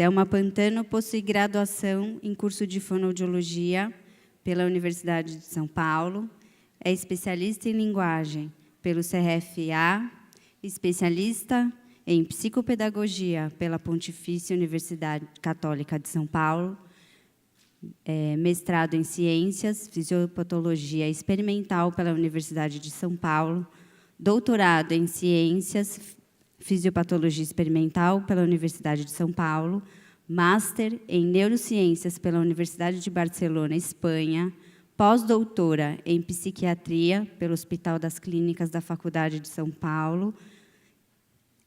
Thelma Pantano possui graduação em curso de fonoaudiologia pela Universidade de São Paulo, é especialista em linguagem pelo CRFA, especialista em psicopedagogia pela Pontifícia Universidade Católica de São Paulo, mestrado em Ciências, Fisiopatologia Experimental pela Universidade de São Paulo, doutorado em Ciências, Fisiopatologia Experimental pela Universidade de São Paulo, Master em Neurociências pela Universidade de Barcelona, Espanha, pós-doutora em Psiquiatria pelo Hospital das Clínicas da Faculdade de São Paulo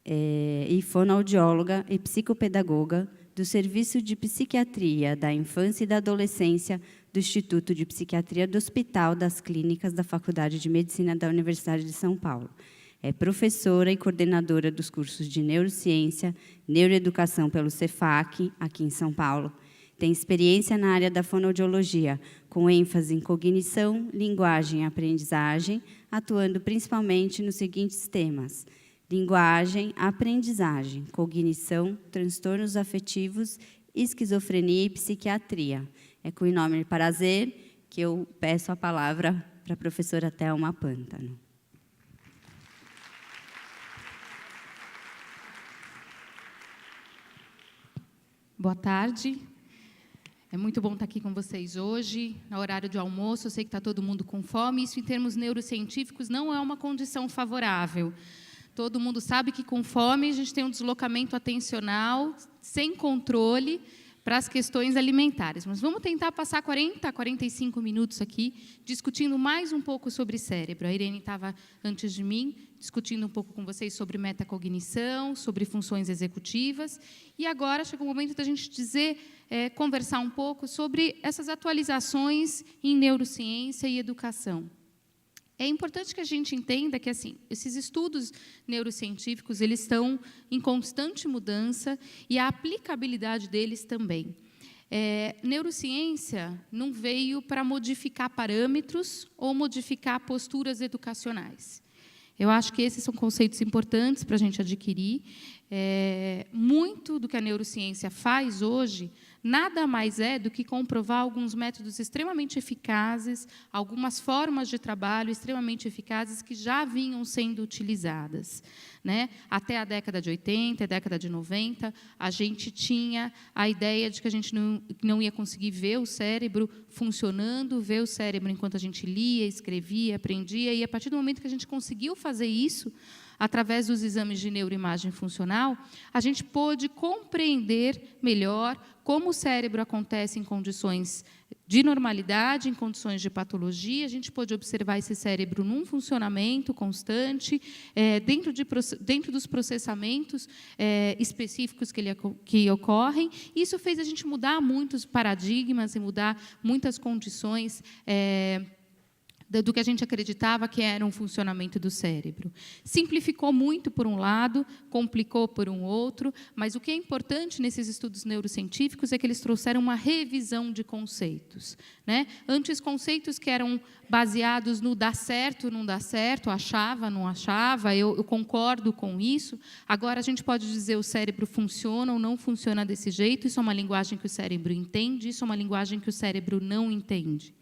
e fonoaudióloga e psicopedagoga do Serviço de Psiquiatria da Infância e da Adolescência do Instituto de Psiquiatria do Hospital das Clínicas da Faculdade de Medicina da Universidade de São Paulo. É professora e coordenadora dos cursos de Neurociência, Neuroeducação pelo Cefac, aqui em São Paulo. Tem experiência na área da fonoaudiologia, com ênfase em cognição, linguagem e aprendizagem, atuando principalmente nos seguintes temas: linguagem, aprendizagem, cognição, transtornos afetivos, esquizofrenia e psiquiatria. É com enorme prazer que eu peço a palavra para a professora Thelma Pantano. Boa tarde. É muito bom estar aqui com vocês hoje, no horário de almoço. Eu sei que está todo mundo com fome. Isso, em termos neurocientíficos, não é uma condição favorável. Todo mundo sabe que, com fome, a gente tem um deslocamento atencional sem controle para as questões alimentares. Mas vamos tentar passar 40 a 45 minutos aqui, discutindo mais um pouco sobre cérebro. A Irene estava antes de mim, discutindo um pouco com vocês sobre metacognição, sobre funções executivas. E agora chegou o momento da gente conversar um pouco sobre essas atualizações em neurociência e educação. É importante que a gente entenda que, assim, esses estudos neurocientíficos, eles estão em constante mudança e a aplicabilidade deles também. Neurociência não veio para modificar parâmetros ou modificar posturas educacionais. Eu acho que esses são conceitos importantes para a gente adquirir. Muito do que a neurociência faz hoje nada mais é do que comprovar alguns métodos extremamente eficazes, algumas formas de trabalho extremamente eficazes que já vinham sendo utilizadas, né? Até a década de 80, a década de 90, a gente tinha a ideia de que a gente não ia conseguir ver o cérebro funcionando, ver o cérebro enquanto a gente lia, escrevia, aprendia, e a partir do momento que a gente conseguiu fazer isso, através dos exames de neuroimagem funcional, a gente pôde compreender melhor como o cérebro acontece em condições de normalidade, em condições de patologia. A gente pôde observar esse cérebro num funcionamento constante, dentro dos processamentos específicos que ocorrem. Isso fez a gente mudar muitos paradigmas e mudar muitas condições do que a gente acreditava que era um funcionamento do cérebro. Simplificou muito por um lado, complicou por um outro, mas o que é importante nesses estudos neurocientíficos é que eles trouxeram uma revisão de conceitos, né? Antes, conceitos que eram baseados no dá certo, não dá certo, achava, não achava, eu concordo com isso. Agora, a gente pode dizer o cérebro funciona ou não funciona desse jeito, isso é uma linguagem que o cérebro entende, isso é uma linguagem que o cérebro não entende.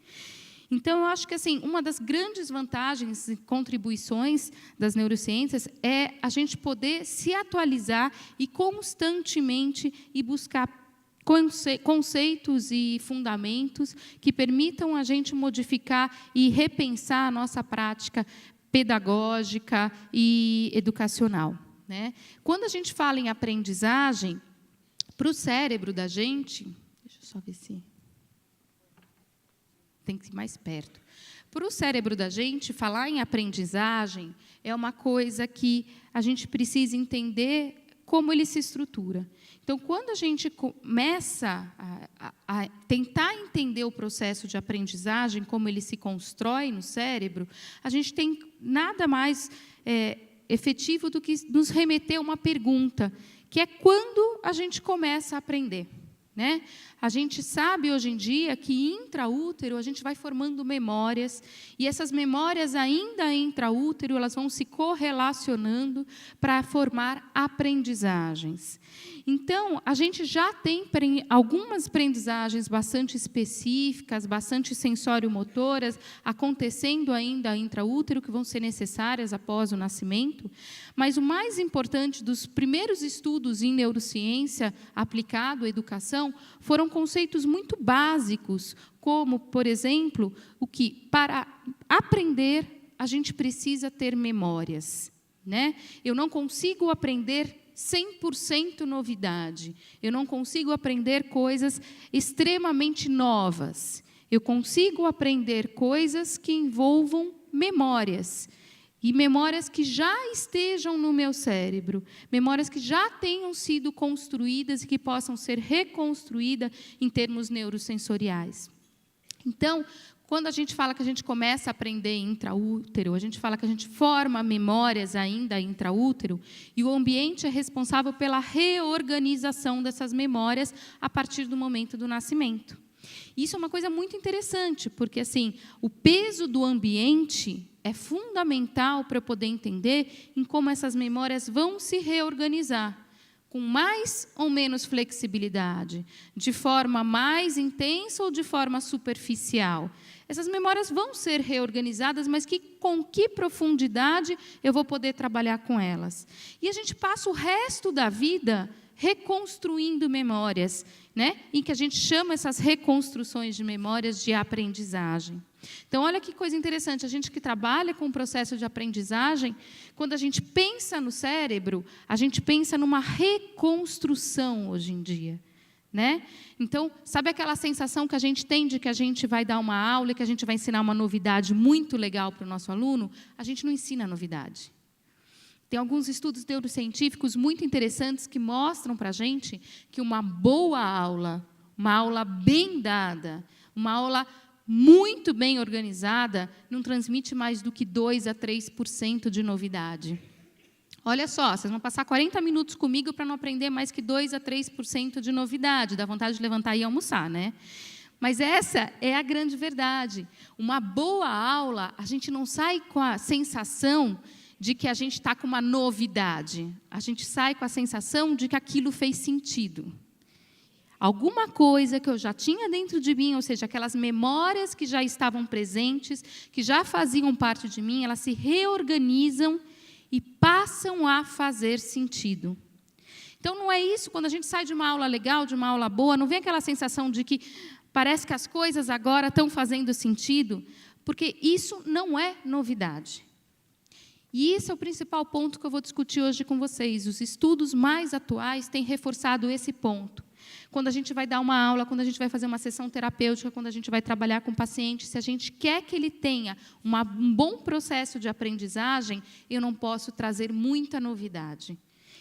Então, eu acho que, assim, uma das grandes vantagens e contribuições das neurociências é a gente poder se atualizar e constantemente ir buscar conceitos e fundamentos que permitam a gente modificar e repensar a nossa prática pedagógica e educacional, né? Quando a gente fala em aprendizagem, para o cérebro da gente... Deixa eu só ver se... Tem que ir mais perto. Para o cérebro da gente, falar em aprendizagem é uma coisa que a gente precisa entender como ele se estrutura. Então, quando a gente começa a tentar entender o processo de aprendizagem, como ele se constrói no cérebro, a gente tem nada mais efetivo do que nos remeter a uma pergunta, que é quando a gente começa a aprender. né? A gente sabe hoje em dia que intraútero a gente vai formando memórias, e essas memórias ainda intraútero, elas vão se correlacionando para formar aprendizagens. Então, a gente já tem algumas aprendizagens bastante específicas, bastante sensório-motoras, acontecendo ainda intraútero, que vão ser necessárias após o nascimento, mas o mais importante dos primeiros estudos em neurociência aplicado à educação foram conceitos muito básicos, como, por exemplo, o que, para aprender, a gente precisa ter memórias, né? Eu não consigo aprender 100% novidade. Eu não consigo aprender coisas extremamente novas. Eu consigo aprender coisas que envolvam memórias. E memórias que já estejam no meu cérebro. Memórias que já tenham sido construídas e que possam ser reconstruídas em termos neurosensoriais. Então, quando a gente fala que a gente começa a aprender intraútero, a gente fala que a gente forma memórias ainda intraútero, e o ambiente é responsável pela reorganização dessas memórias a partir do momento do nascimento. Isso é uma coisa muito interessante, porque assim, o peso do ambiente é fundamental para eu poder entender em como essas memórias vão se reorganizar, com mais ou menos flexibilidade, de forma mais intensa ou de forma superficial. Essas memórias vão ser reorganizadas, mas com que profundidade eu vou poder trabalhar com elas? E a gente passa o resto da vida reconstruindo memórias, né? Em que a gente chama essas reconstruções de memórias de aprendizagem. Então, olha que coisa interessante, a gente que trabalha com o processo de aprendizagem, quando a gente pensa no cérebro, a gente pensa numa reconstrução hoje em dia, né? Então, sabe aquela sensação que a gente tem de que a gente vai dar uma aula e que a gente vai ensinar uma novidade muito legal para o nosso aluno? A gente não ensina novidade. Tem alguns estudos neurocientíficos muito interessantes que mostram para a gente que uma boa aula, uma aula bem dada, uma aula muito bem organizada, não transmite mais do que 2 a 3% de novidade. Olha só, vocês vão passar 40 minutos comigo para não aprender mais que 2 a 3% de novidade. Dá vontade de levantar e almoçar, né? Mas essa é a grande verdade. Uma boa aula, a gente não sai com a sensação de que a gente está com uma novidade. A gente sai com a sensação de que aquilo fez sentido. Alguma coisa que eu já tinha dentro de mim, ou seja, aquelas memórias que já estavam presentes, que já faziam parte de mim, elas se reorganizam e passam a fazer sentido. Então, não é isso, quando a gente sai de uma aula legal, de uma aula boa, não vem aquela sensação de que parece que as coisas agora estão fazendo sentido, porque isso não é novidade. E esse é o principal ponto que eu vou discutir hoje com vocês. Os estudos mais atuais têm reforçado esse ponto. Quando a gente vai dar uma aula, quando a gente vai fazer uma sessão terapêutica, quando a gente vai trabalhar com o paciente, se a gente quer que ele tenha um bom processo de aprendizagem, eu não posso trazer muita novidade.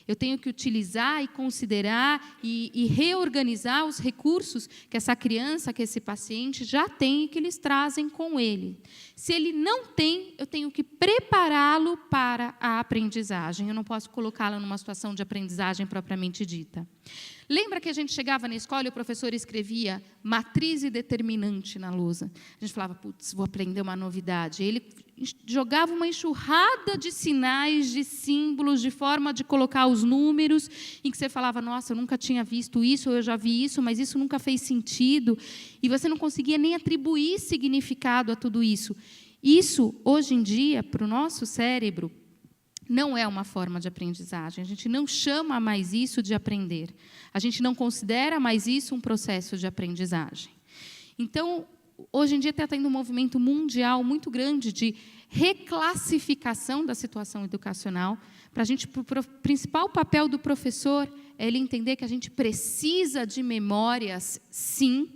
Eu tenho que utilizar e considerar e reorganizar os recursos que essa criança, que esse paciente já tem e que eles trazem com ele. Se ele não tem, eu tenho que prepará-lo para a aprendizagem. Eu não posso colocá-lo numa situação de aprendizagem propriamente dita. Lembra que a gente chegava na escola e o professor escrevia matriz e determinante na lousa? A gente falava, putz, vou aprender uma novidade. Ele jogava uma enxurrada de sinais, de símbolos, de forma de colocar os números, em que você falava, nossa, eu nunca tinha visto isso, eu já vi isso, mas isso nunca fez sentido. E você não conseguia nem atribuir significado a tudo isso. Isso, hoje em dia, para o nosso cérebro, não é uma forma de aprendizagem. A gente não chama mais isso de aprender. A gente não considera mais isso um processo de aprendizagem. Então, hoje em dia está tendo um movimento mundial muito grande de reclassificação da situação educacional. Para a gente, o principal papel do professor é ele entender que a gente precisa de memórias, sim.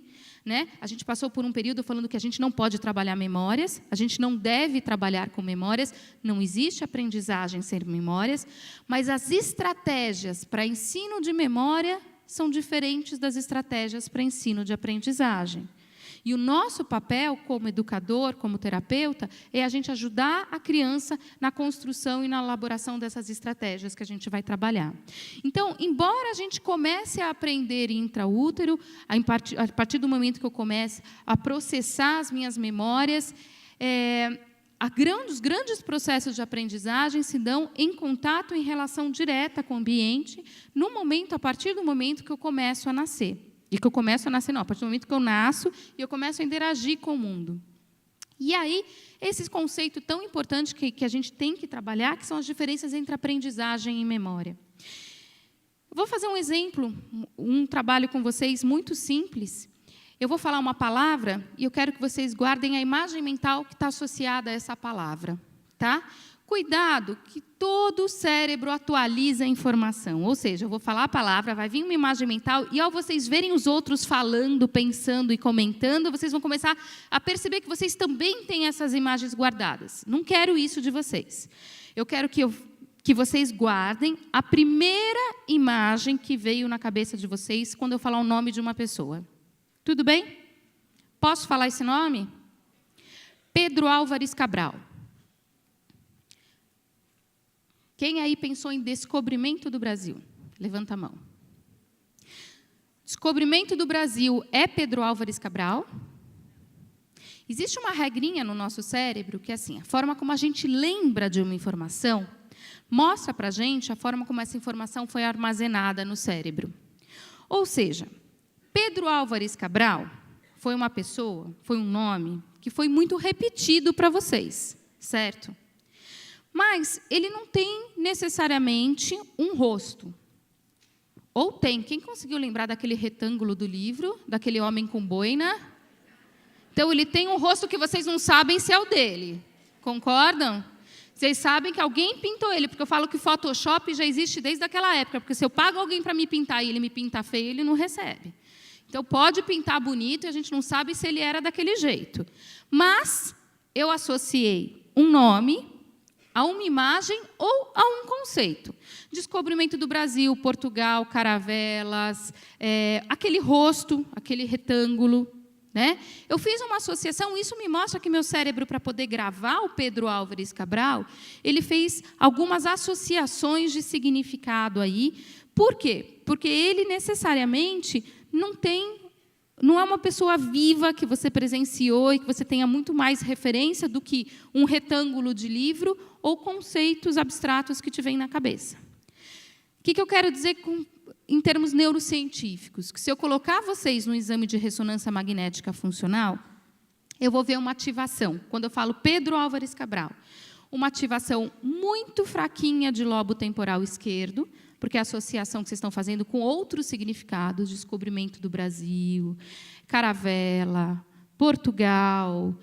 Né? A gente passou por um período falando que a gente não pode trabalhar memórias, a gente não deve trabalhar com memórias, não existe aprendizagem sem memórias, mas as estratégias para ensino de memória são diferentes das estratégias para ensino de aprendizagem. E o nosso papel como educador, como terapeuta, é a gente ajudar a criança na construção e na elaboração dessas estratégias que a gente vai trabalhar. Então, embora a gente comece a aprender intraútero, a partir do momento que eu comece a processar as minhas memórias, os grandes processos de aprendizagem se dão em contato, em relação direta com o ambiente, a partir do momento que eu começo a nascer. E que eu começo a nascer, não, a partir do momento que eu nasço e eu começo a interagir com o mundo. E aí, esse conceito tão importante que a gente tem que trabalhar, que são as diferenças entre aprendizagem e memória. Vou fazer um exemplo, um trabalho com vocês muito simples. Eu vou falar uma palavra e eu quero que vocês guardem a imagem mental que está associada a essa palavra. Tá? Cuidado, que todo o cérebro atualiza a informação. Ou seja, eu vou falar a palavra, vai vir uma imagem mental, e ao vocês verem os outros falando, pensando e comentando, vocês vão começar a perceber que vocês também têm essas imagens guardadas. Não quero isso de vocês. Eu quero que vocês guardem a primeira imagem que veio na cabeça de vocês quando eu falar o nome de uma pessoa. Tudo bem? Posso falar esse nome? Pedro Álvares Cabral. Quem aí pensou em descobrimento do Brasil? Levanta a mão. Descobrimento do Brasil é Pedro Álvares Cabral? Existe uma regrinha no nosso cérebro que é assim, a forma como a gente lembra de uma informação mostra para a gente a forma como essa informação foi armazenada no cérebro. Ou seja, Pedro Álvares Cabral foi uma pessoa, foi um nome que foi muito repetido para vocês, certo? Mas ele não tem necessariamente um rosto. Ou tem. Quem conseguiu lembrar daquele retângulo do livro, daquele homem com boina? Então, ele tem um rosto que vocês não sabem se é o dele. Concordam? Vocês sabem que alguém pintou ele, porque eu falo que o Photoshop já existe desde aquela época, porque se eu pago alguém para me pintar e ele me pinta feio, ele não recebe. Então, pode pintar bonito e a gente não sabe se ele era daquele jeito. Mas eu associei um nome a uma imagem ou a um conceito. Descobrimento do Brasil, Portugal, caravelas, aquele rosto, aquele retângulo. Né? Eu fiz uma associação, isso me mostra que meu cérebro, para poder gravar o Pedro Álvares Cabral, ele fez algumas associações de significado aí. Por quê? Porque ele necessariamente não é uma pessoa viva que você presenciou e que você tenha muito mais referência do que um retângulo de livro ou conceitos abstratos que te vêm na cabeça. O que eu quero dizer em termos neurocientíficos? Que se eu colocar vocês no exame de ressonância magnética funcional, eu vou ver uma ativação. Quando eu falo Pedro Álvares Cabral, uma ativação muito fraquinha de lobo temporal esquerdo, porque é a associação que vocês estão fazendo com outros significados, descobrimento do Brasil, caravela, Portugal.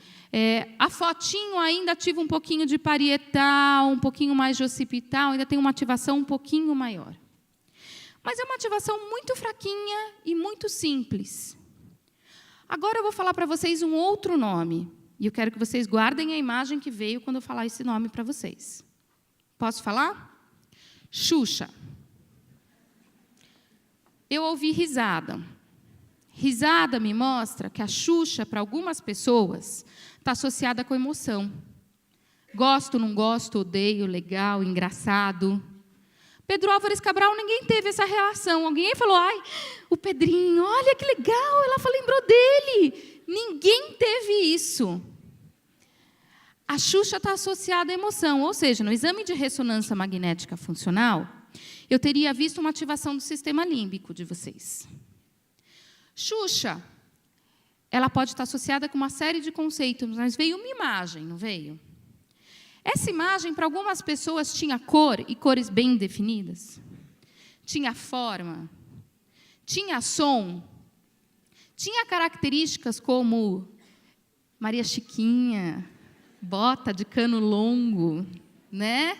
A fotinho ainda ativa um pouquinho de parietal, um pouquinho mais de occipital, ainda tem uma ativação um pouquinho maior. Mas é uma ativação muito fraquinha e muito simples. Agora eu vou falar para vocês um outro nome, e eu quero que vocês guardem a imagem que veio quando eu falar esse nome para vocês. Posso falar? Xuxa. Eu ouvi risada. Risada me mostra que a Xuxa, para algumas pessoas, está associada com emoção. Gosto, não gosto, odeio, legal, engraçado. Pedro Álvares Cabral, ninguém teve essa relação. Alguém falou, ai, o Pedrinho, olha que legal, ela lembrou dele. Ninguém teve isso. A Xuxa está associada à emoção, ou seja, no exame de ressonância magnética funcional, eu teria visto uma ativação do sistema límbico de vocês. Xuxa, ela pode estar associada com uma série de conceitos, mas veio uma imagem, não veio? Essa imagem, para algumas pessoas, tinha cor, e cores bem definidas. Tinha forma. Tinha som. Tinha características como Maria Chiquinha, bota de cano longo, né?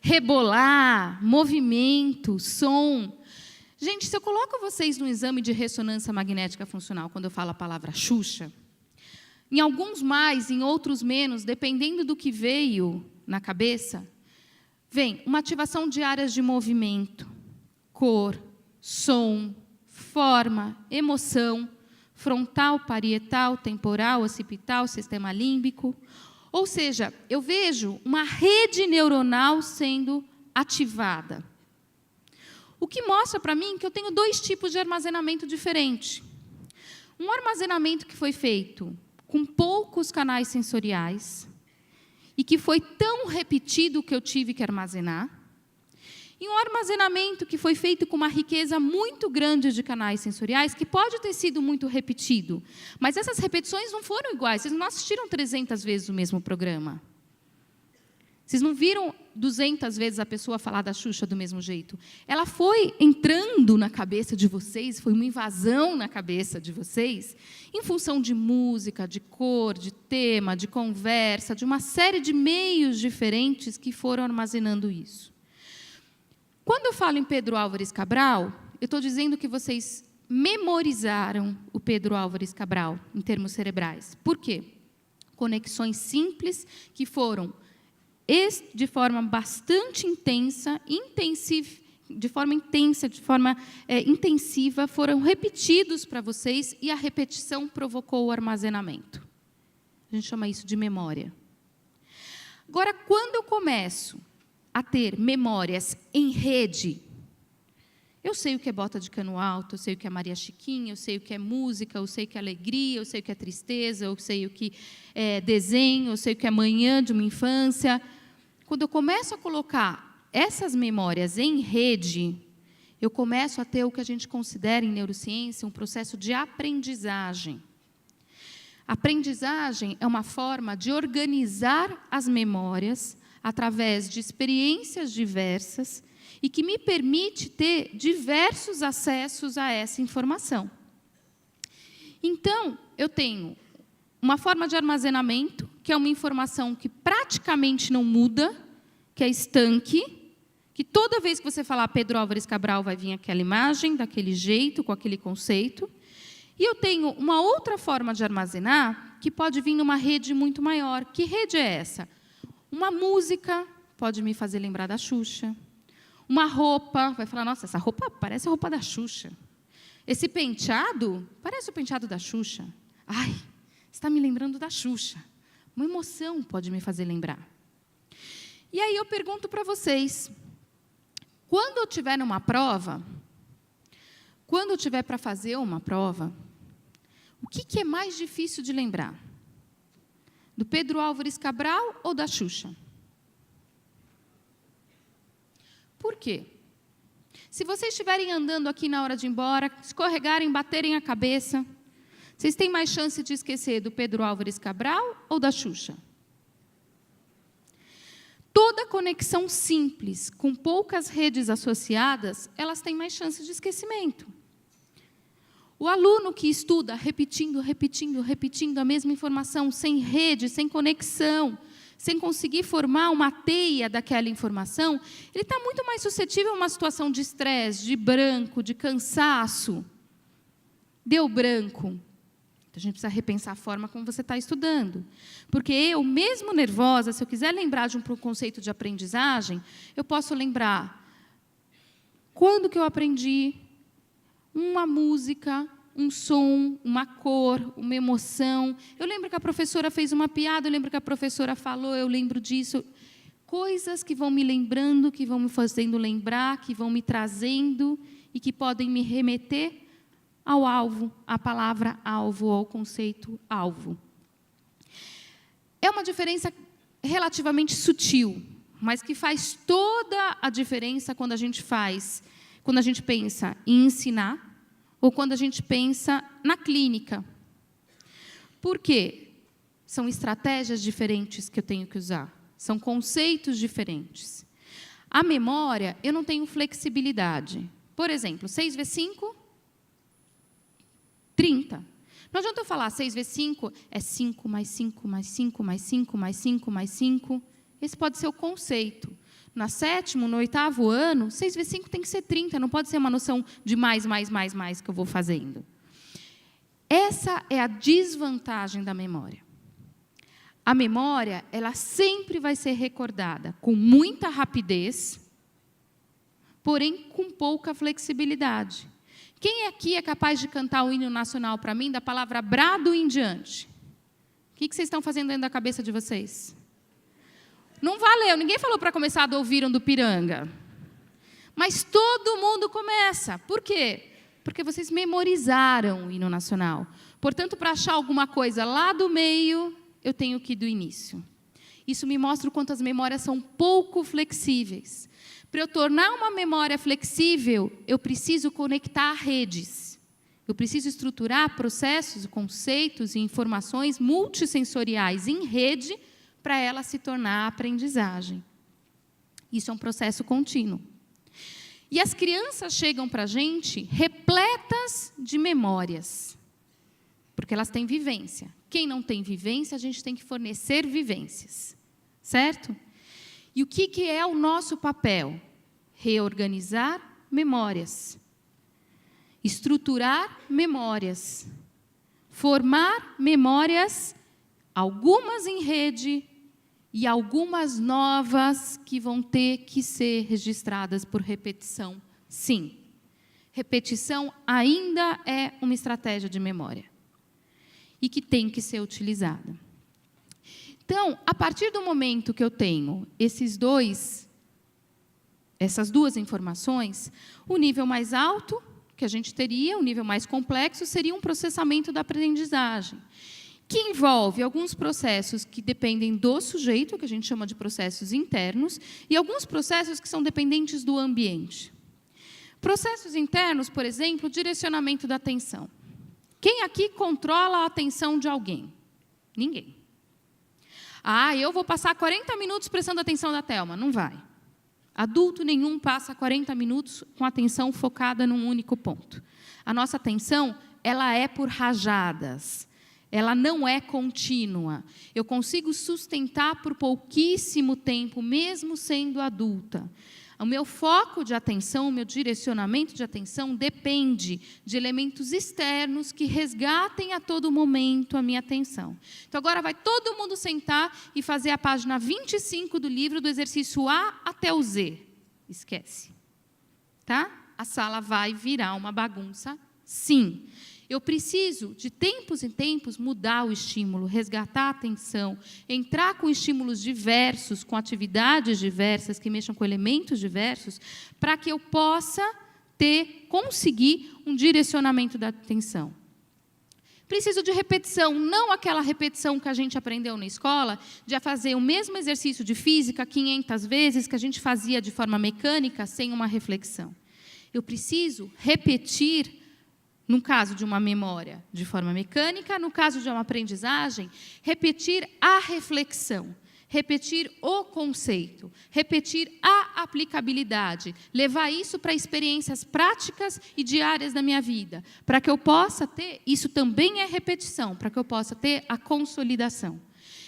Rebolar, movimento, som. Gente, se eu coloco vocês no exame de ressonância magnética funcional, quando eu falo a palavra Xuxa, em alguns mais, em outros menos, dependendo do que veio na cabeça, vem uma ativação de áreas de movimento, cor, som, forma, emoção, frontal, parietal, temporal, occipital, sistema límbico. Ou seja, eu vejo uma rede neuronal sendo ativada. O que mostra para mim que eu tenho 2 tipos de armazenamento diferentes. Um armazenamento que foi feito com poucos canais sensoriais e que foi tão repetido que eu tive que armazenar, e um armazenamento que foi feito com uma riqueza muito grande de canais sensoriais, que pode ter sido muito repetido, mas essas repetições não foram iguais. Vocês não assistiram 300 vezes o mesmo programa. Vocês não viram 200 vezes a pessoa falar da Xuxa do mesmo jeito. Ela foi entrando na cabeça de vocês, foi uma invasão na cabeça de vocês, em função de música, de cor, de tema, de conversa, de uma série de meios diferentes que foram armazenando isso. Quando eu falo em Pedro Álvares Cabral, eu estou dizendo que vocês memorizaram o Pedro Álvares Cabral, em termos cerebrais. Por quê? Conexões simples que foram, de forma bastante intensa, intensiva, foram repetidos para vocês e a repetição provocou o armazenamento. A gente chama isso de memória. Agora, quando eu começo a ter memórias em rede, eu sei o que é bota de cano alto, eu sei o que é Maria Chiquinha, eu sei o que é música, eu sei o que é alegria, eu sei o que é tristeza, eu sei o que é desenho, eu sei o que é manhã de uma infância. Quando eu começo a colocar essas memórias em rede, eu começo a ter o que a gente considera em neurociência um processo de aprendizagem. Aprendizagem é uma forma de organizar as memórias através de experiências diversas e que me permite ter diversos acessos a essa informação. Então, eu tenho uma forma de armazenamento, que é uma informação que praticamente não muda, que é estanque, que toda vez que você falar Pedro Álvares Cabral vai vir aquela imagem, daquele jeito, com aquele conceito. E eu tenho uma outra forma de armazenar, que pode vir numa rede muito maior. Que rede é essa? Uma música pode me fazer lembrar da Xuxa. Uma roupa, vai falar, nossa, essa roupa parece a roupa da Xuxa. Esse penteado parece o penteado da Xuxa. Ai, está me lembrando da Xuxa. Uma emoção pode me fazer lembrar. E aí eu pergunto para vocês, quando eu tiver numa prova, quando eu tiver para fazer uma prova, o que é mais difícil de lembrar? Do Pedro Álvares Cabral ou da Xuxa? Por quê? Se vocês estiverem andando aqui na hora de ir embora, escorregarem, baterem a cabeça, vocês têm mais chance de esquecer do Pedro Álvares Cabral ou da Xuxa? Toda conexão simples, com poucas redes associadas, elas têm mais chance de esquecimento. O aluno que estuda repetindo a mesma informação, sem rede, sem conexão, sem conseguir formar uma teia daquela informação, ele está muito mais suscetível a uma situação de estresse, de branco, de cansaço. Deu branco. Então, a gente precisa repensar a forma como você está estudando. Porque eu, mesmo nervosa, se eu quiser lembrar de um conceito de aprendizagem, eu posso lembrar quando que eu aprendi uma música, um som, uma cor, uma emoção. Eu lembro que a professora fez uma piada, eu lembro que a professora falou, eu lembro disso. Coisas que vão me lembrando, que vão me fazendo lembrar, que vão me trazendo e que podem me remeter ao alvo, à palavra alvo, ao conceito alvo. É uma diferença relativamente sutil, mas que faz toda a diferença quando a gente pensa em ensinar, ou quando a gente pensa na clínica. Por quê? São estratégias diferentes que eu tenho que usar. São conceitos diferentes. A memória, eu não tenho flexibilidade. Por exemplo, 6 vezes 5, 30. Não adianta eu falar 6 vezes 5 é 5 mais 5 mais 5 mais 5 mais 5 mais 5. Esse pode ser o conceito. No 7º, no 8º ano, 6 vezes 5 tem que ser 30, não pode ser uma noção de mais que eu vou fazendo. Essa é a desvantagem da memória. A memória, ela sempre vai ser recordada com muita rapidez, porém com pouca flexibilidade. Quem aqui é capaz de cantar o hino nacional para mim da palavra brado em diante? O que vocês estão fazendo dentro da cabeça de vocês? Não valeu, ninguém falou para começar do Ouviram do Piranga. Mas todo mundo começa. Por quê? Porque vocês memorizaram o hino nacional. Portanto, para achar alguma coisa lá do meio, eu tenho que ir do início. Isso me mostra o quanto as memórias são pouco flexíveis. Para eu tornar uma memória flexível, eu preciso conectar redes. Eu preciso estruturar processos, conceitos e informações multissensoriais em rede para ela se tornar aprendizagem. Isso é um processo contínuo. E as crianças chegam para a gente repletas de memórias, porque elas têm vivência. Quem não tem vivência, a gente tem que fornecer vivências, certo? E o que é o nosso papel? Reorganizar memórias, estruturar memórias, formar memórias, algumas em rede e algumas novas que vão ter que ser registradas por repetição. Sim, repetição ainda é uma estratégia de memória e que tem que ser utilizada. Então, a partir do momento que eu tenho essas duas informações, o nível mais alto que a gente teria, o nível mais complexo, seria um processamento da aprendizagem, que envolve alguns processos que dependem do sujeito, que a gente chama de processos internos, e alguns processos que são dependentes do ambiente. Processos internos, por exemplo, direcionamento da atenção. Quem aqui controla a atenção de alguém? Ninguém. Eu vou passar 40 minutos prestando atenção na Thelma. Não vai. Adulto nenhum passa 40 minutos com a atenção focada num único ponto. A nossa atenção, ela é por rajadas. Ela não é contínua. Eu consigo sustentar por pouquíssimo tempo, mesmo sendo adulta. O meu foco de atenção, o meu direcionamento de atenção depende de elementos externos que resgatem a todo momento a minha atenção. Então, agora vai todo mundo sentar e fazer a página 25 do livro, do exercício A até o Z. Esquece. Tá? A sala vai virar uma bagunça, sim. Eu preciso, de tempos em tempos, mudar o estímulo, resgatar a atenção, entrar com estímulos diversos, com atividades diversas, que mexam com elementos diversos, para que eu possa conseguir um direcionamento da atenção. Preciso de repetição, não aquela repetição que a gente aprendeu na escola, de fazer o mesmo exercício de física 500 vezes, que a gente fazia de forma mecânica, sem uma reflexão. Eu preciso repetir, no caso de uma memória, de forma mecânica, no caso de uma aprendizagem, repetir a reflexão, repetir o conceito, repetir a aplicabilidade, levar isso para experiências práticas e diárias da minha vida, para que eu possa ter, isso também é repetição, para que eu possa ter a consolidação.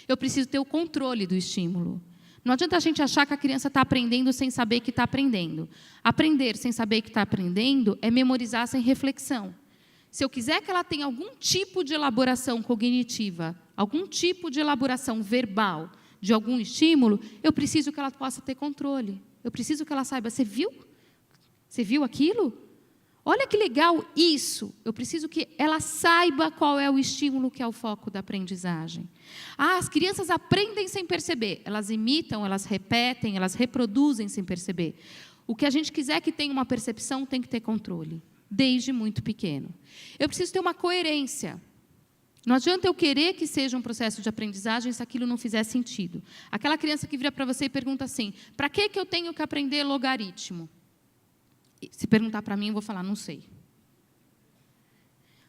Eu preciso ter o controle do estímulo. Não adianta a gente achar que a criança está aprendendo sem saber que está aprendendo. Aprender sem saber que está aprendendo é memorizar sem reflexão. Se eu quiser que ela tenha algum tipo de elaboração cognitiva, algum tipo de elaboração verbal de algum estímulo, eu preciso que ela possa ter controle. Eu preciso que ela saiba, você viu? Você viu aquilo? Olha que legal isso. Eu preciso que ela saiba qual é o estímulo que é o foco da aprendizagem. As crianças aprendem sem perceber. Elas imitam, elas repetem, elas reproduzem sem perceber. O que a gente quiser que tenha uma percepção tem que ter controle, desde muito pequeno. Eu preciso ter uma coerência. Não adianta eu querer que seja um processo de aprendizagem se aquilo não fizer sentido. Aquela criança que vira para você e pergunta assim, para que eu tenho que aprender logaritmo? Se perguntar para mim, eu vou falar, não sei.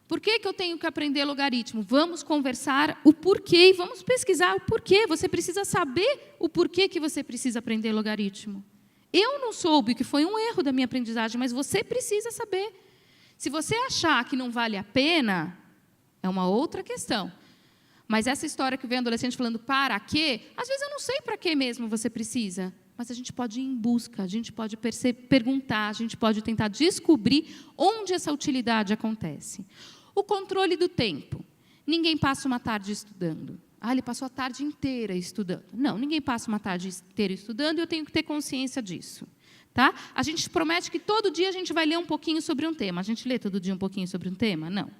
Por que eu tenho que aprender logaritmo? Vamos conversar o porquê e vamos pesquisar o porquê. Você precisa saber o porquê que você precisa aprender logaritmo. Eu não soube, que foi um erro da minha aprendizagem, mas você precisa saber. Se você achar que não vale a pena, é uma outra questão. Mas essa história que vem adolescente falando para quê, às vezes eu não sei para que mesmo você precisa, mas a gente pode ir em busca, a gente pode perguntar, a gente pode tentar descobrir onde essa utilidade acontece. O controle do tempo. Ninguém passa uma tarde estudando. Ele passou a tarde inteira estudando. Não, ninguém passa uma tarde inteira estudando e eu tenho que ter consciência disso. Tá? A gente promete que todo dia a gente vai ler um pouquinho sobre um tema. A gente lê todo dia um pouquinho sobre um tema? Não.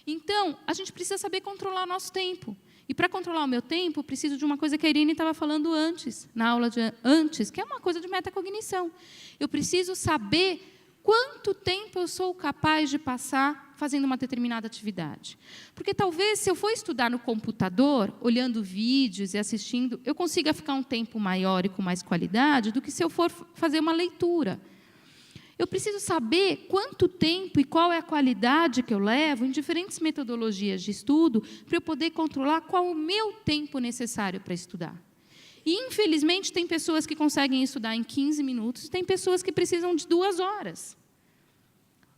Então, a gente precisa saber controlar o nosso tempo. E, para controlar o meu tempo, eu preciso de uma coisa que a Irene estava falando antes, na aula de antes, que é uma coisa de metacognição. Eu preciso saber quanto tempo eu sou capaz de passar fazendo uma determinada atividade. Porque, talvez, se eu for estudar no computador, olhando vídeos e assistindo, eu consiga ficar um tempo maior e com mais qualidade do que se eu for fazer uma leitura. Eu preciso saber quanto tempo e qual é a qualidade que eu levo em diferentes metodologias de estudo para eu poder controlar qual é o meu tempo necessário para estudar. E, infelizmente, tem pessoas que conseguem estudar em 15 minutos, tem pessoas que precisam de 2 horas.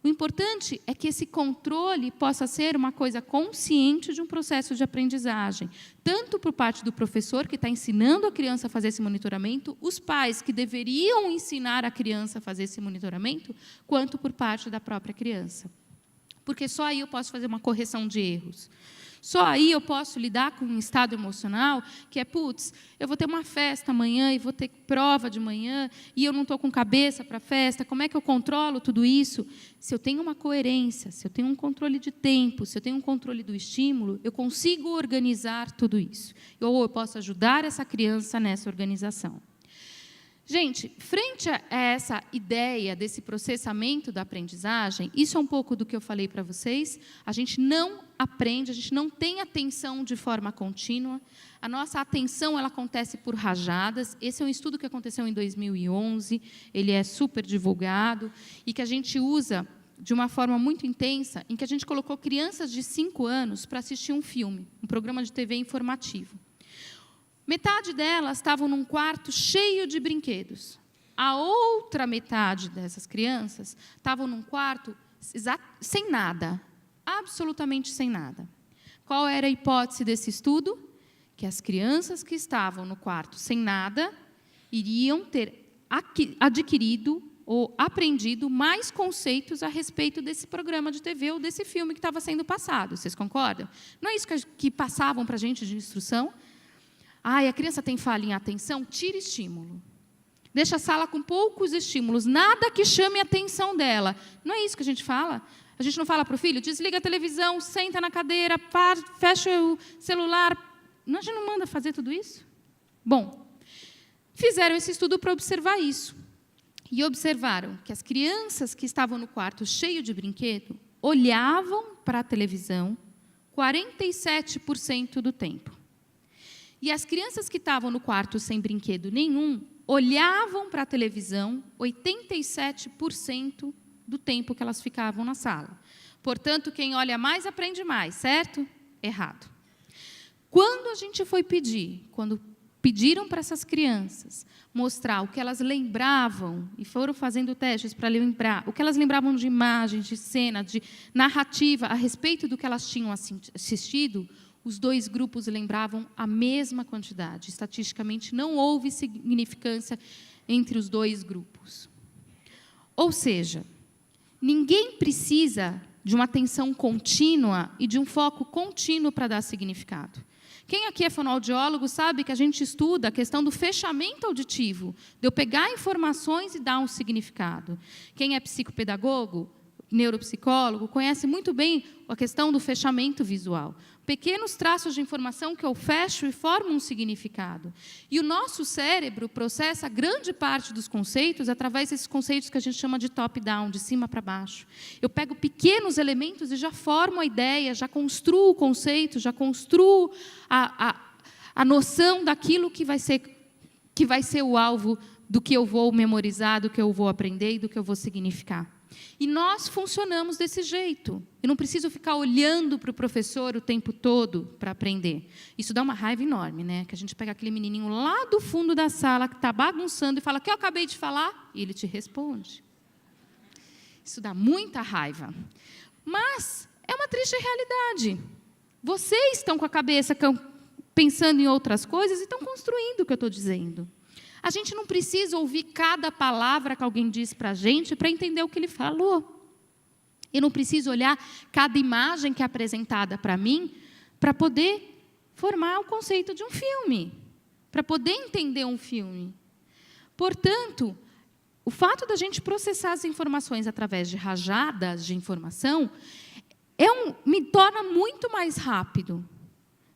O importante é que esse controle possa ser uma coisa consciente de um processo de aprendizagem, tanto por parte do professor, que está ensinando a criança a fazer esse monitoramento, os pais, que deveriam ensinar a criança a fazer esse monitoramento, quanto por parte da própria criança. Porque só aí eu posso fazer uma correção de erros. Só aí eu posso lidar com um estado emocional que é, putz, eu vou ter uma festa amanhã e vou ter prova de manhã e eu não estou com cabeça para a festa, como é que eu controlo tudo isso? Se eu tenho uma coerência, se eu tenho um controle de tempo, se eu tenho um controle do estímulo, eu consigo organizar tudo isso. Ou eu posso ajudar essa criança nessa organização. Gente, frente a essa ideia desse processamento da aprendizagem, isso é um pouco do que eu falei para vocês, a gente não aprende, a gente não tem atenção de forma contínua, a nossa atenção ela acontece por rajadas. Esse é um estudo que aconteceu em 2011, ele é super divulgado, e que a gente usa de uma forma muito intensa, em que a gente colocou crianças de 5 anos para assistir um filme, um programa de TV informativo. Metade delas estavam num quarto cheio de brinquedos. A outra metade dessas crianças estavam num quarto sem nada, absolutamente sem nada. Qual era a hipótese desse estudo? Que as crianças que estavam no quarto sem nada iriam ter adquirido ou aprendido mais conceitos a respeito desse programa de TV ou desse filme que estava sendo passado. Vocês concordam? Não é isso que passavam para a gente de instrução? A criança tem falha em atenção? Tira estímulo. Deixa a sala com poucos estímulos, nada que chame a atenção dela. Não é isso que a gente fala? A gente não fala para o filho, desliga a televisão, senta na cadeira, fecha o celular. A gente não manda fazer tudo isso? Bom, fizeram esse estudo para observar isso. E observaram que as crianças que estavam no quarto cheio de brinquedo olhavam para a televisão 47% do tempo. E as crianças que estavam no quarto sem brinquedo nenhum, olhavam para a televisão 87% do tempo que elas ficavam na sala. Portanto, quem olha mais, aprende mais, certo? Errado. Quando a gente foi quando pediram para essas crianças mostrar o que elas lembravam, e foram fazendo testes para lembrar, o que elas lembravam de imagens, de cena, de narrativa, a respeito do que elas tinham assistido, os 2 grupos lembravam a mesma quantidade. Estatisticamente, não houve significância entre os 2 grupos. Ou seja, ninguém precisa de uma atenção contínua e de um foco contínuo para dar significado. Quem aqui é fonoaudiólogo sabe que a gente estuda a questão do fechamento auditivo, de eu pegar informações e dar um significado. Quem é psicopedagogo, neuropsicólogo, conhece muito bem a questão do fechamento visual. Pequenos traços de informação que eu fecho e formam um significado. E o nosso cérebro processa grande parte dos conceitos através desses conceitos que a gente chama de top-down, de cima para baixo. Eu pego pequenos elementos e já formo a ideia, já construo o conceito, já construo a noção daquilo que vai ser o alvo do que eu vou memorizar, do que eu vou aprender e do que eu vou significar. E nós funcionamos desse jeito. Eu não preciso ficar olhando para o professor o tempo todo para aprender. Isso dá uma raiva enorme, né? Que a gente pega aquele menininho lá do fundo da sala que está bagunçando e fala: o que eu acabei de falar? E ele te responde. Isso dá muita raiva. Mas é uma triste realidade. Vocês estão com a cabeça pensando em outras coisas e estão construindo o que eu estou dizendo. A gente não precisa ouvir cada palavra que alguém diz para a gente para entender o que ele falou. Eu não preciso olhar cada imagem que é apresentada para mim para poder formar o conceito de um filme, para poder entender um filme. Portanto, o fato da gente processar as informações através de rajadas de informação me torna muito mais rápido,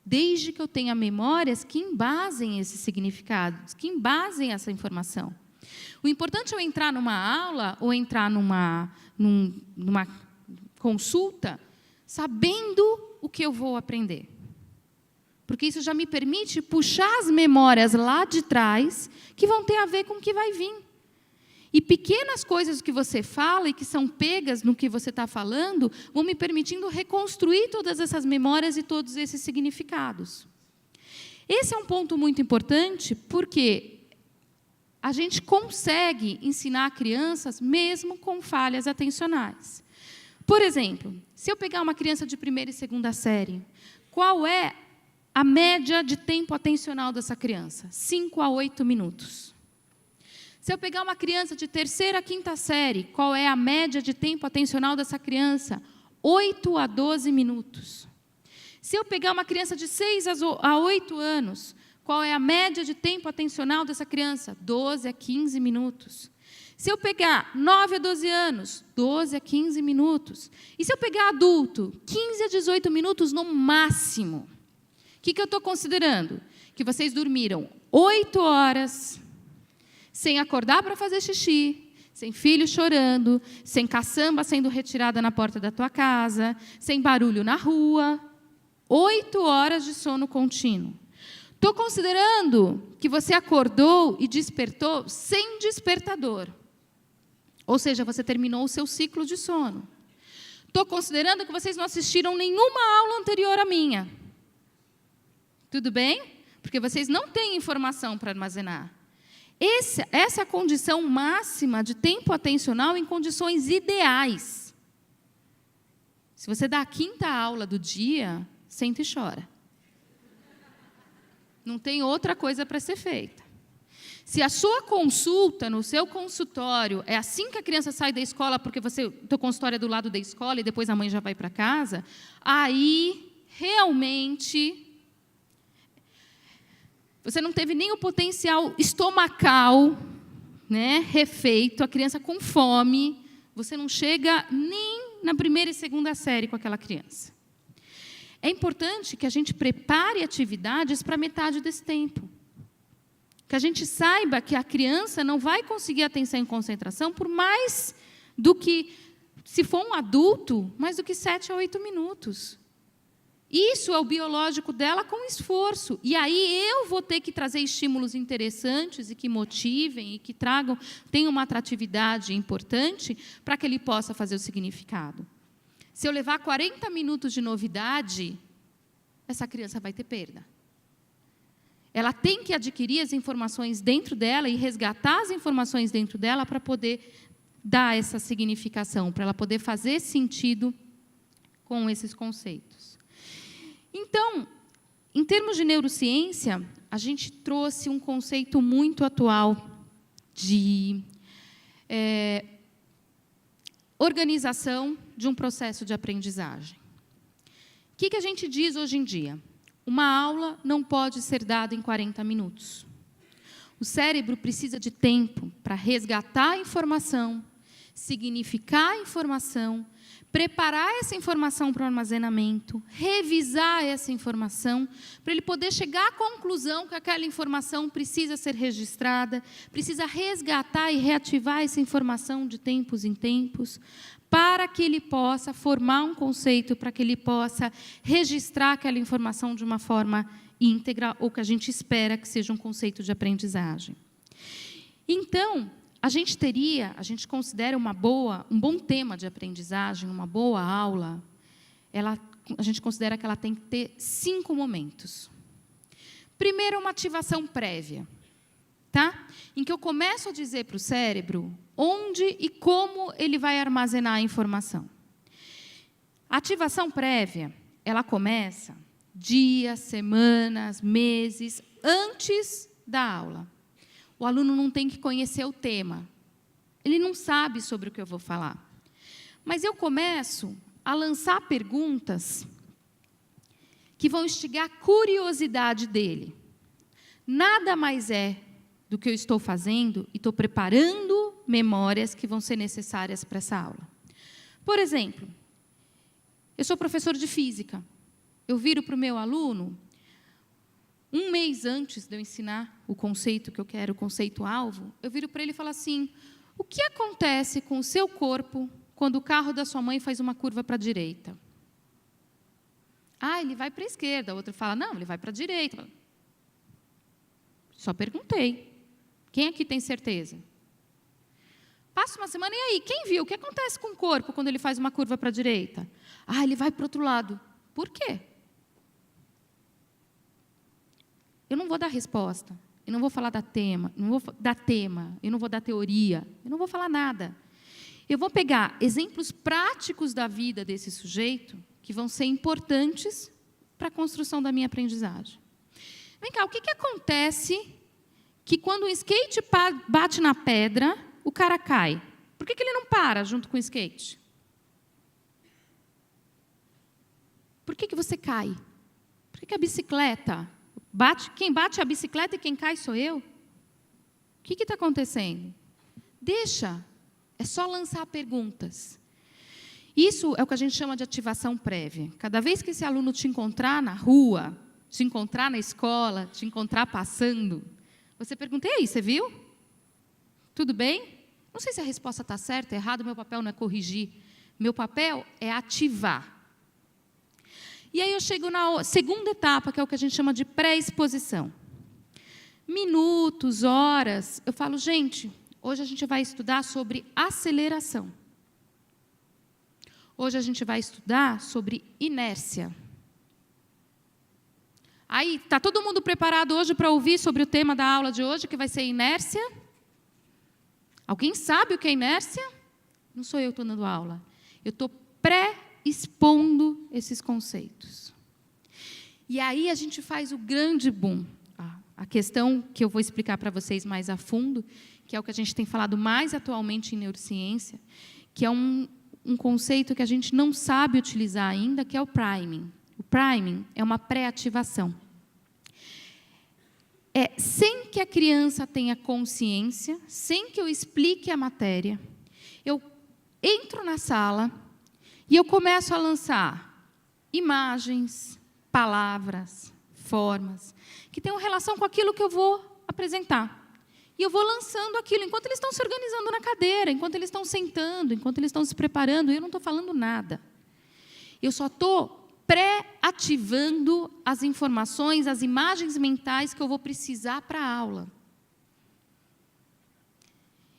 desde que eu tenha memórias que embasem esses significados, que embasem essa informação. O importante é eu entrar numa aula ou entrar numa consulta sabendo o que eu vou aprender. Porque isso já me permite puxar as memórias lá de trás que vão ter a ver com o que vai vir. E pequenas coisas que você fala e que são pegas no que você está falando vão me permitindo reconstruir todas essas memórias e todos esses significados. Esse é um ponto muito importante porque a gente consegue ensinar crianças mesmo com falhas atencionais. Por exemplo, se eu pegar uma criança de 1ª e 2ª série, qual é a média de tempo atencional dessa criança? 5 a 8 minutos. Se eu pegar uma criança de 3ª a 5ª série, qual é a média de tempo atencional dessa criança? 8 a 12 minutos. Se eu pegar uma criança de 6 a 8 anos, qual é a média de tempo atencional dessa criança? 12 a 15 minutos. Se eu pegar 9 a 12 anos, 12 a 15 minutos. E se eu pegar adulto, 15 a 18 minutos no máximo. O que eu estou considerando? Que vocês dormiram 8 horas, sem acordar para fazer xixi, sem filho chorando, sem caçamba sendo retirada na porta da tua casa, sem barulho na rua. 8 horas de sono contínuo. Estou considerando que você acordou e despertou sem despertador. Ou seja, você terminou o seu ciclo de sono. Estou considerando que vocês não assistiram nenhuma aula anterior à minha. Tudo bem? Porque vocês não têm informação para armazenar. Essa é a condição máxima de tempo atencional em condições ideais. Se você dá a 5ª aula do dia, senta e chora. Não tem outra coisa para ser feita. Se a sua consulta no seu consultório é assim que a criança sai da escola, porque o teu consultório é do lado da escola e depois a mãe já vai para casa, aí realmente você não teve nem o potencial estomacal, né, refeito, a criança com fome, você não chega nem na 1ª e 2ª série com aquela criança. É importante que a gente prepare atividades para metade desse tempo. Que a gente saiba que a criança não vai conseguir atenção e concentração por mais do que, se for um adulto, mais do que 7 a 8 minutos. Isso é o biológico dela com esforço. E aí eu vou ter que trazer estímulos interessantes e que motivem e que tenham uma atratividade importante para que ele possa fazer o significado. Se eu levar 40 minutos de novidade, essa criança vai ter perda. Ela tem que adquirir as informações dentro dela e resgatar as informações dentro dela para poder dar essa significação, para ela poder fazer sentido com esses conceitos. Então, em termos de neurociência, a gente trouxe um conceito muito atual de organização de um processo de aprendizagem. O que a gente diz hoje em dia? Uma aula não pode ser dada em 40 minutos. O cérebro precisa de tempo para resgatar a informação, significar a informação, preparar essa informação para o armazenamento, revisar essa informação, para ele poder chegar à conclusão que aquela informação precisa ser registrada, precisa resgatar e reativar essa informação de tempos em tempos, para que ele possa formar um conceito, para que ele possa registrar aquela informação de uma forma íntegra, ou que a gente espera que seja um conceito de aprendizagem. Então, a gente considera um bom tema de aprendizagem, uma boa aula, a gente considera que ela tem que ter 5 momentos. Primeiro, uma ativação prévia, tá? Em que eu começo a dizer para o cérebro onde e como ele vai armazenar a informação. A ativação prévia, ela começa dias, semanas, meses antes da aula. O aluno não tem que conhecer o tema. Ele não sabe sobre o que eu vou falar. Mas eu começo a lançar perguntas que vão instigar a curiosidade dele. Nada mais é do que eu estou fazendo e estou preparando memórias que vão ser necessárias para essa aula. Por exemplo, eu sou professor de física. Eu viro para o meu aluno, um mês antes de eu ensinar o conceito que eu quero, o conceito-alvo, eu viro para ele e falo assim, o que acontece com o seu corpo quando o carro da sua mãe faz uma curva para a direita? Ah, ele vai para a esquerda. A outra fala, não, ele vai para a direita. Só perguntei. Quem aqui tem certeza? Passa uma semana, e aí, quem viu? O que acontece com o corpo quando ele faz uma curva para a direita? Ah, ele vai para o outro lado. Por quê? Eu não vou dar resposta. Eu não vou falar da tema. Eu não vou dar tema. Eu não vou dar teoria. Eu não vou falar nada. Eu vou pegar exemplos práticos da vida desse sujeito que vão ser importantes para a construção da minha aprendizagem. Vem cá, o que acontece que quando o skate bate na pedra, o cara cai? Por que ele não para junto com o skate? Por que você cai? Por que a bicicleta bate? Quem bate é a bicicleta e quem cai sou eu? O que está acontecendo? Deixa, é só lançar perguntas. Isso é o que a gente chama de ativação prévia. Cada vez que esse aluno te encontrar na rua, te encontrar na escola, te encontrar passando, você pergunta, e aí, você viu? Tudo bem? Não sei se a resposta está certa, errada, meu papel não é corrigir. Meu papel é ativar. E aí eu chego na segunda etapa, que é o que a gente chama de pré-exposição. Minutos, horas, eu falo, gente, hoje a gente vai estudar sobre aceleração. Hoje a gente vai estudar sobre inércia. Aí, está todo mundo preparado hoje para ouvir sobre o tema da aula de hoje, que vai ser inércia? Alguém sabe o que é inércia? Não sou eu que estou dando aula. Eu estou pré-expondo esses conceitos. E aí a gente faz o grande boom. A questão que eu vou explicar para vocês mais a fundo, que é o que a gente tem falado mais atualmente em neurociência, que é um conceito que a gente não sabe utilizar ainda, que é o priming. O priming é uma pré-ativação. Sem que a criança tenha consciência, sem que eu explique a matéria, eu entro na sala e eu começo a lançar imagens, palavras, formas, que tenham relação com aquilo que eu vou apresentar. E eu vou lançando aquilo, enquanto eles estão se organizando na cadeira, enquanto eles estão sentando, enquanto eles estão se preparando, eu não estou falando nada. Eu só estou pré-ativando as informações, as imagens mentais que eu vou precisar para a aula.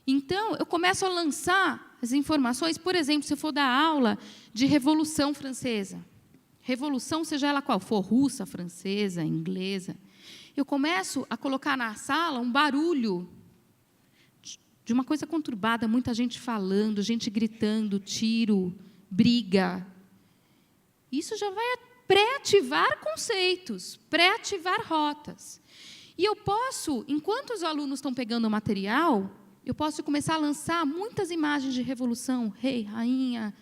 Então, eu começo a lançar as informações, por exemplo, se eu for dar aula de Revolução Francesa, Revolução, seja ela qual for, russa, francesa, inglesa, eu começo a colocar na sala um barulho de uma coisa conturbada, muita gente falando, gente gritando, tiro, briga. Isso já vai pré-ativar conceitos, pré-ativar rotas. E eu posso, enquanto os alunos estão pegando o material, eu posso começar a lançar muitas imagens de revolução, rei, rainha,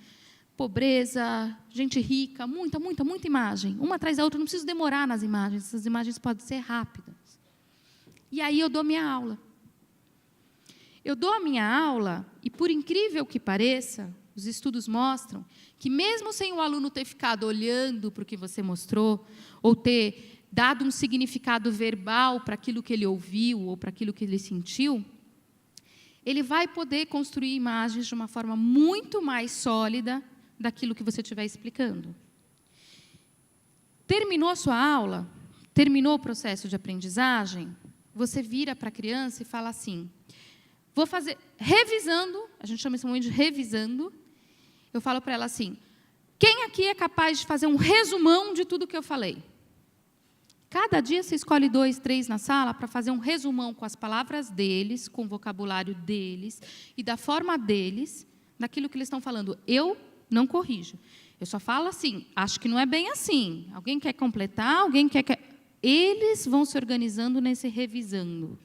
pobreza, gente rica, muita imagem, uma atrás da outra, não preciso demorar nas imagens, essas imagens podem ser rápidas. E aí eu dou minha aula. Eu dou a minha aula, e por incrível que pareça, os estudos mostram que mesmo sem o aluno ter ficado olhando para o que você mostrou, ou ter dado um significado verbal para aquilo que ele ouviu, ou para aquilo que ele sentiu, ele vai poder construir imagens de uma forma muito mais sólida daquilo que você estiver explicando. Terminou a sua aula, terminou o processo de aprendizagem, você vira para a criança e fala assim, vou fazer, revisando, a gente chama esse momento de revisando, eu falo para ela assim, quem aqui é capaz de fazer um resumão de tudo que eu falei? Cada dia você escolhe 2, 3 na sala para fazer um resumão com as palavras deles, com o vocabulário deles e da forma deles, daquilo que eles estão falando. Eu não corrijo. Eu só falo assim, acho que não é bem assim. Alguém quer completar? Alguém quer... Eles vão se organizando nesse revisando.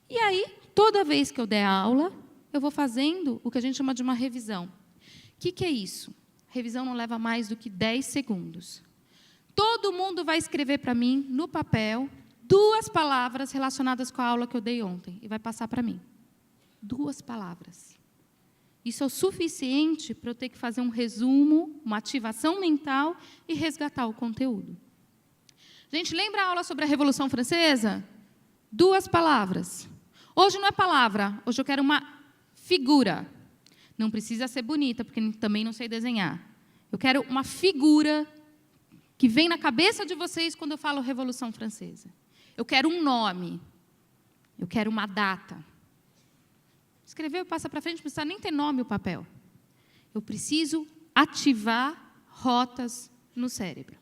E aí, toda vez que eu der aula, eu vou fazendo o que a gente chama de uma revisão. O que é isso? Revisão não leva mais do que 10 segundos. Todo mundo vai escrever para mim, no papel, 2 palavras relacionadas com a aula que eu dei ontem, e vai passar para mim. 2 palavras. Isso é o suficiente para eu ter que fazer um resumo, uma ativação mental e resgatar o conteúdo. Gente, lembra a aula sobre a Revolução Francesa? 2 palavras. Hoje não é palavra, hoje eu quero uma figura. Não precisa ser bonita, porque também não sei desenhar. Eu quero uma figura que vem na cabeça de vocês quando eu falo Revolução Francesa. Eu quero um nome. Eu quero uma data. Escrever e passa para frente, não precisa nem ter nome o papel. Eu preciso ativar rotas no cérebro.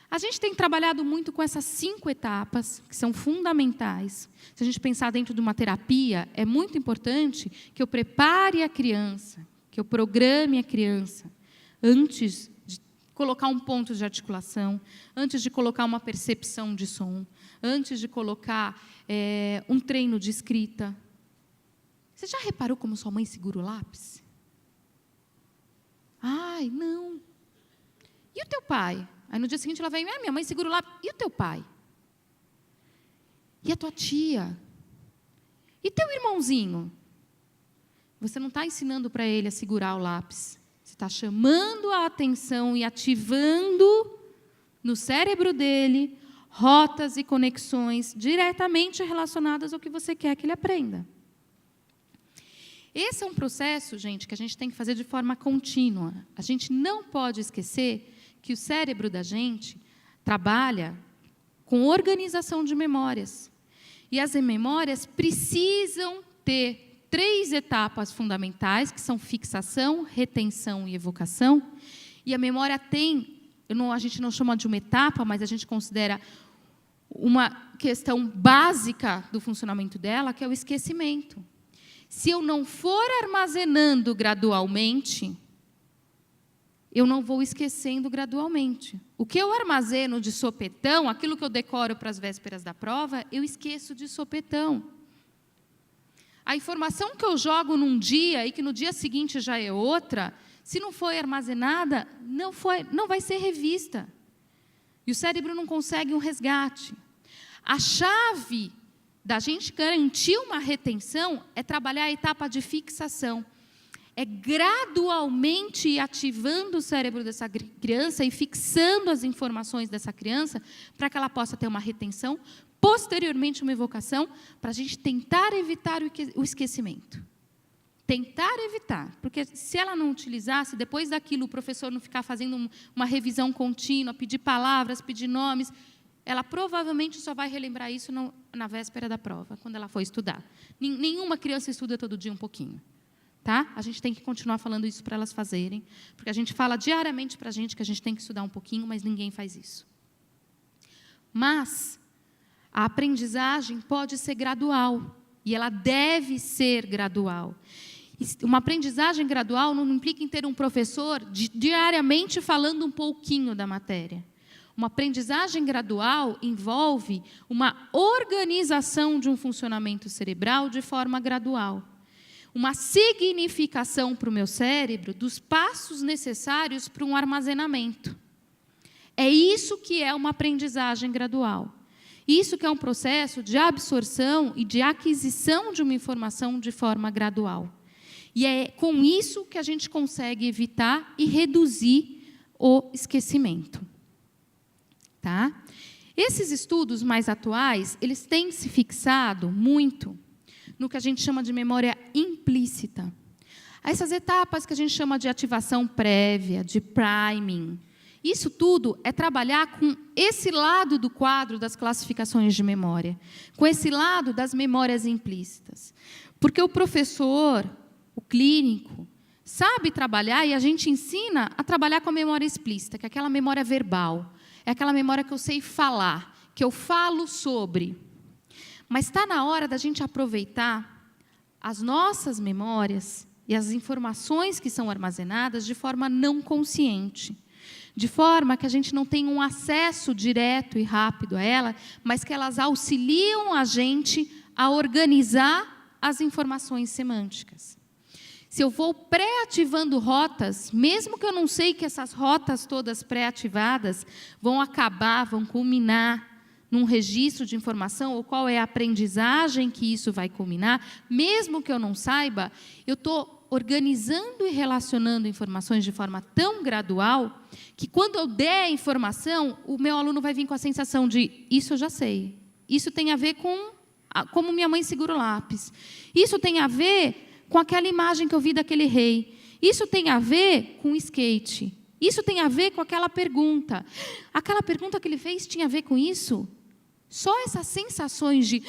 A gente tem trabalhado muito com essas 5 etapas, que são fundamentais. Se a gente pensar dentro de uma terapia, é muito importante que eu prepare a criança, que eu programe a criança, antes de colocar um ponto de articulação, antes de colocar uma percepção de som, antes de colocar um treino de escrita. Você já reparou como sua mãe segura o lápis? Ai, não. E o teu pai? Aí no dia seguinte ela vem, minha mãe segura o lápis. E o teu pai? E a tua tia? E teu irmãozinho? Você não está ensinando para ele a segurar o lápis. Você está chamando a atenção e ativando no cérebro dele rotas e conexões diretamente relacionadas ao que você quer que ele aprenda. Esse é um processo, gente, que a gente tem que fazer de forma contínua. A gente não pode esquecer que o cérebro da gente trabalha com organização de memórias. E as memórias precisam ter 3 etapas fundamentais, que são fixação, retenção e evocação. E a memória tem, a gente não chama de uma etapa, mas a gente considera uma questão básica do funcionamento dela, que é o esquecimento. Se eu não for armazenando gradualmente, eu não vou esquecendo gradualmente. O que eu armazeno de sopetão, aquilo que eu decoro para as vésperas da prova, eu esqueço de sopetão. A informação que eu jogo num dia e que no dia seguinte já é outra, se não foi armazenada, não vai ser revista. E o cérebro não consegue um resgate. A chave da gente garantir uma retenção é trabalhar a etapa de fixação. É gradualmente ir ativando o cérebro dessa criança e fixando as informações dessa criança para que ela possa ter uma retenção, posteriormente uma evocação, para a gente tentar evitar o esquecimento. Tentar evitar, porque se ela não utilizasse, depois daquilo o professor não ficar fazendo uma revisão contínua, pedir palavras, pedir nomes, ela provavelmente só vai relembrar isso na véspera da prova, quando ela for estudar. Nenhuma criança estuda todo dia um pouquinho. Tá? A gente tem que continuar falando isso para elas fazerem, porque a gente fala diariamente para a gente que a gente tem que estudar um pouquinho, mas ninguém faz isso. Mas a aprendizagem pode ser gradual, e ela deve ser gradual. Uma aprendizagem gradual não implica em ter um professor diariamente falando um pouquinho da matéria. Uma aprendizagem gradual envolve uma organização de um funcionamento cerebral de forma gradual. Uma significação para o meu cérebro dos passos necessários para um armazenamento. É isso que é uma aprendizagem gradual. Isso que é um processo de absorção e de aquisição de uma informação de forma gradual. E é com isso que a gente consegue evitar e reduzir o esquecimento. Tá? Esses estudos mais atuais, eles têm se fixado muito no que a gente chama de memória implícita. Essas etapas que a gente chama de ativação prévia, de priming. Isso tudo é trabalhar com esse lado do quadro das classificações de memória, com esse lado das memórias implícitas. Porque o professor, o clínico, sabe trabalhar, e a gente ensina a trabalhar com a memória explícita, que é aquela memória verbal. É aquela memória que eu sei falar, que eu falo sobre. Mas está na hora da gente aproveitar as nossas memórias e as informações que são armazenadas de forma não consciente. De forma que a gente não tenha um acesso direto e rápido a ela, mas que elas auxiliam a gente a organizar as informações semânticas. Se eu vou pré-ativando rotas, mesmo que eu não sei que essas rotas todas pré-ativadas vão culminar num registro de informação, ou qual é a aprendizagem que isso vai culminar, mesmo que eu não saiba, eu estou organizando e relacionando informações de forma tão gradual, que quando eu der a informação, o meu aluno vai vir com a sensação de, isso eu já sei, isso tem a ver com como minha mãe segura o lápis, isso tem a ver com aquela imagem que eu vi daquele rei, isso tem a ver com o skate, isso tem a ver com aquela pergunta que ele fez tinha a ver com isso? Só essas sensações de...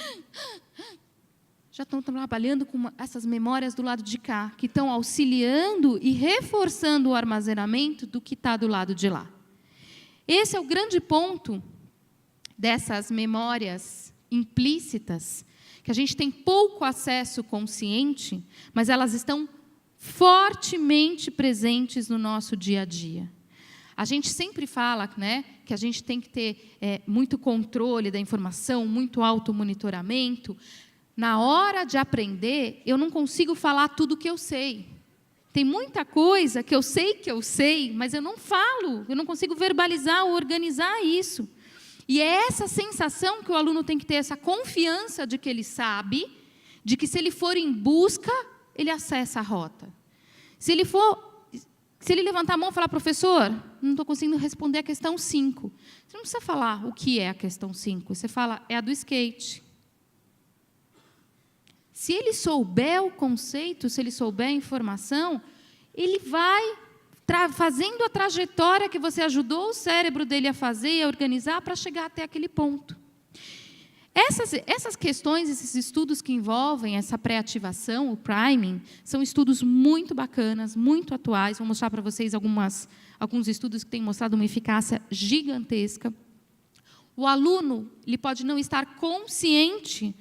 já estão trabalhando com essas memórias do lado de cá, que estão auxiliando e reforçando o armazenamento do que está do lado de lá. Esse é o grande ponto dessas memórias implícitas, que a gente tem pouco acesso consciente, mas elas estão fortemente presentes no nosso dia a dia. A gente sempre fala, né, que a gente tem que ter muito controle da informação, muito automonitoramento. Na hora de aprender, eu não consigo falar tudo o que eu sei. Tem muita coisa que eu sei, mas eu não falo, eu não consigo verbalizar ou organizar isso. E é essa sensação que o aluno tem que ter, essa confiança de que ele sabe, de que se ele for em busca, ele acessa a rota. Se ele levantar a mão e falar, professor, não estou conseguindo responder a questão 5. Você não precisa falar o que é a questão 5, você fala, é a do skate. Se ele souber o conceito, se ele souber a informação, ele vai fazendo a trajetória que você ajudou o cérebro dele a fazer e a organizar para chegar até aquele ponto. Essas questões, esses estudos que envolvem essa pré-ativação, o priming, são estudos muito bacanas, muito atuais. Vou mostrar para vocês alguns estudos que têm mostrado uma eficácia gigantesca. O aluno ele pode não estar consciente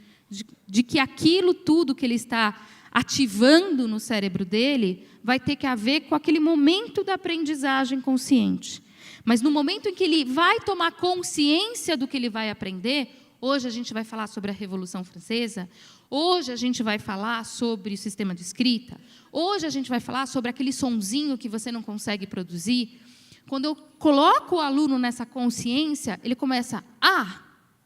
de que aquilo tudo que ele está ativando no cérebro dele vai ter que ver com aquele momento da aprendizagem consciente. Mas no momento em que ele vai tomar consciência do que ele vai aprender, hoje a gente vai falar sobre a Revolução Francesa, hoje a gente vai falar sobre o sistema de escrita, hoje a gente vai falar sobre aquele sonzinho que você não consegue produzir. Quando eu coloco o aluno nessa consciência, ele começa,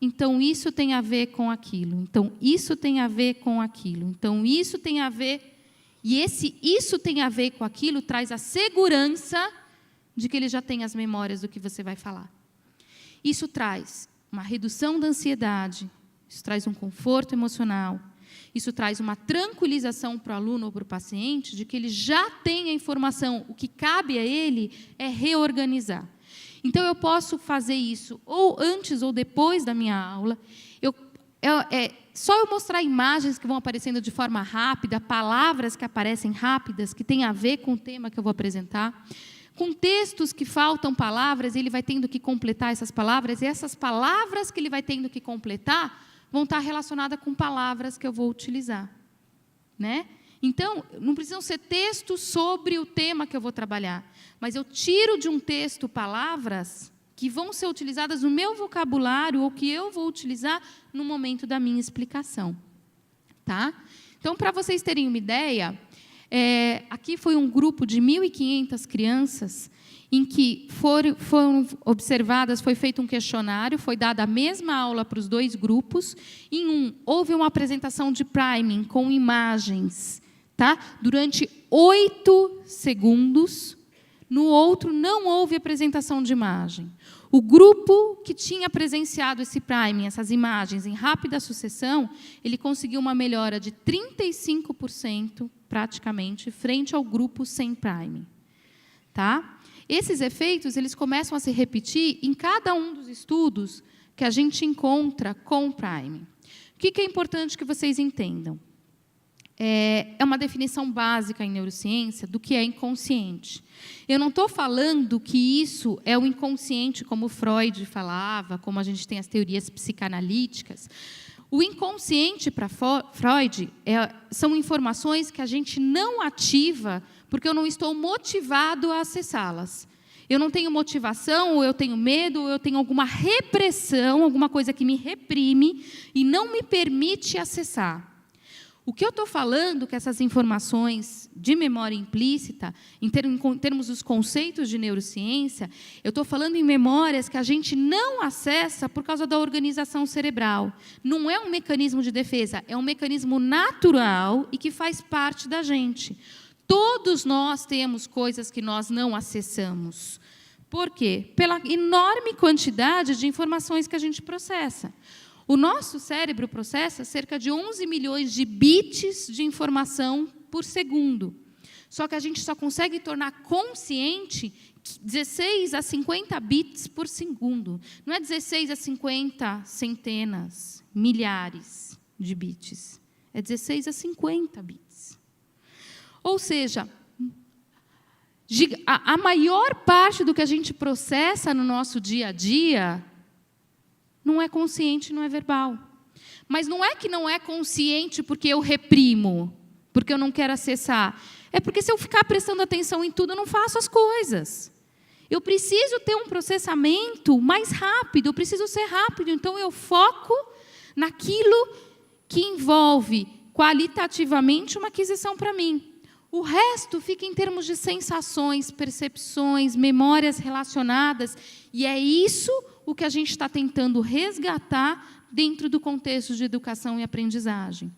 então isso tem a ver com aquilo, então isso tem a ver com aquilo, então isso tem a ver... E isso tem a ver com aquilo traz a segurança de que ele já tem as memórias do que você vai falar. Isso traz uma redução da ansiedade, isso traz um conforto emocional, isso traz uma tranquilização para o aluno ou para o paciente de que ele já tem a informação, o que cabe a ele é reorganizar. Então, eu posso fazer isso ou antes ou depois da minha aula. Só eu mostrar imagens que vão aparecendo de forma rápida, palavras que aparecem rápidas, que têm a ver com o tema que eu vou apresentar, com textos que faltam palavras, ele vai tendo que completar essas palavras, e essas palavras que ele vai tendo que completar vão estar relacionadas com palavras que eu vou utilizar. Né? Então, não precisam ser textos sobre o tema que eu vou trabalhar, mas eu tiro de um texto palavras que vão ser utilizadas no meu vocabulário ou que eu vou utilizar no momento da minha explicação. Tá? Então, para vocês terem uma ideia, aqui foi um grupo de 1.500 crianças em que foram observadas, foi feito um questionário, foi dada a mesma aula para os dois grupos. Em um, houve uma apresentação de priming com imagens, tá? Durante 8 segundos. No outro, não houve apresentação de imagem. O grupo que tinha presenciado esse priming, essas imagens em rápida sucessão, ele conseguiu uma melhora de 35%, praticamente, frente ao grupo sem priming. Tá? Esses efeitos eles começam a se repetir em cada um dos estudos que a gente encontra com o priming. O que é importante que vocês entendam? É uma definição básica em neurociência do que é inconsciente. Eu não estou falando que isso é o inconsciente, como Freud falava, como a gente tem as teorias psicanalíticas. O inconsciente, para Freud, são informações que a gente não ativa porque eu não estou motivado a acessá-las. Eu não tenho motivação, ou eu tenho medo, ou eu tenho alguma repressão, alguma coisa que me reprime e não me permite acessar. O que eu estou falando, que essas informações de memória implícita, em termos dos conceitos de neurociência, eu estou falando em memórias que a gente não acessa por causa da organização cerebral. Não é um mecanismo de defesa, é um mecanismo natural e que faz parte da gente. Todos nós temos coisas que nós não acessamos. Por quê? Pela enorme quantidade de informações que a gente processa. O nosso cérebro processa cerca de 11 milhões de bits de informação por segundo. Só que a gente só consegue tornar consciente 16 a 50 bits por segundo. Não é 16 a 50 centenas, milhares de bits. É 16 a 50 bits. Ou seja, a maior parte do que a gente processa no nosso dia a dia não é consciente, não é verbal. Mas não é que não é consciente porque eu reprimo, porque eu não quero acessar. É porque se eu ficar prestando atenção em tudo, eu não faço as coisas. Eu preciso ter um processamento mais rápido, eu preciso ser rápido. Então, eu foco naquilo que envolve qualitativamente uma aquisição para mim. O resto fica em termos de sensações, percepções, memórias relacionadas. E é isso o que a gente está tentando resgatar dentro do contexto de educação e aprendizagem.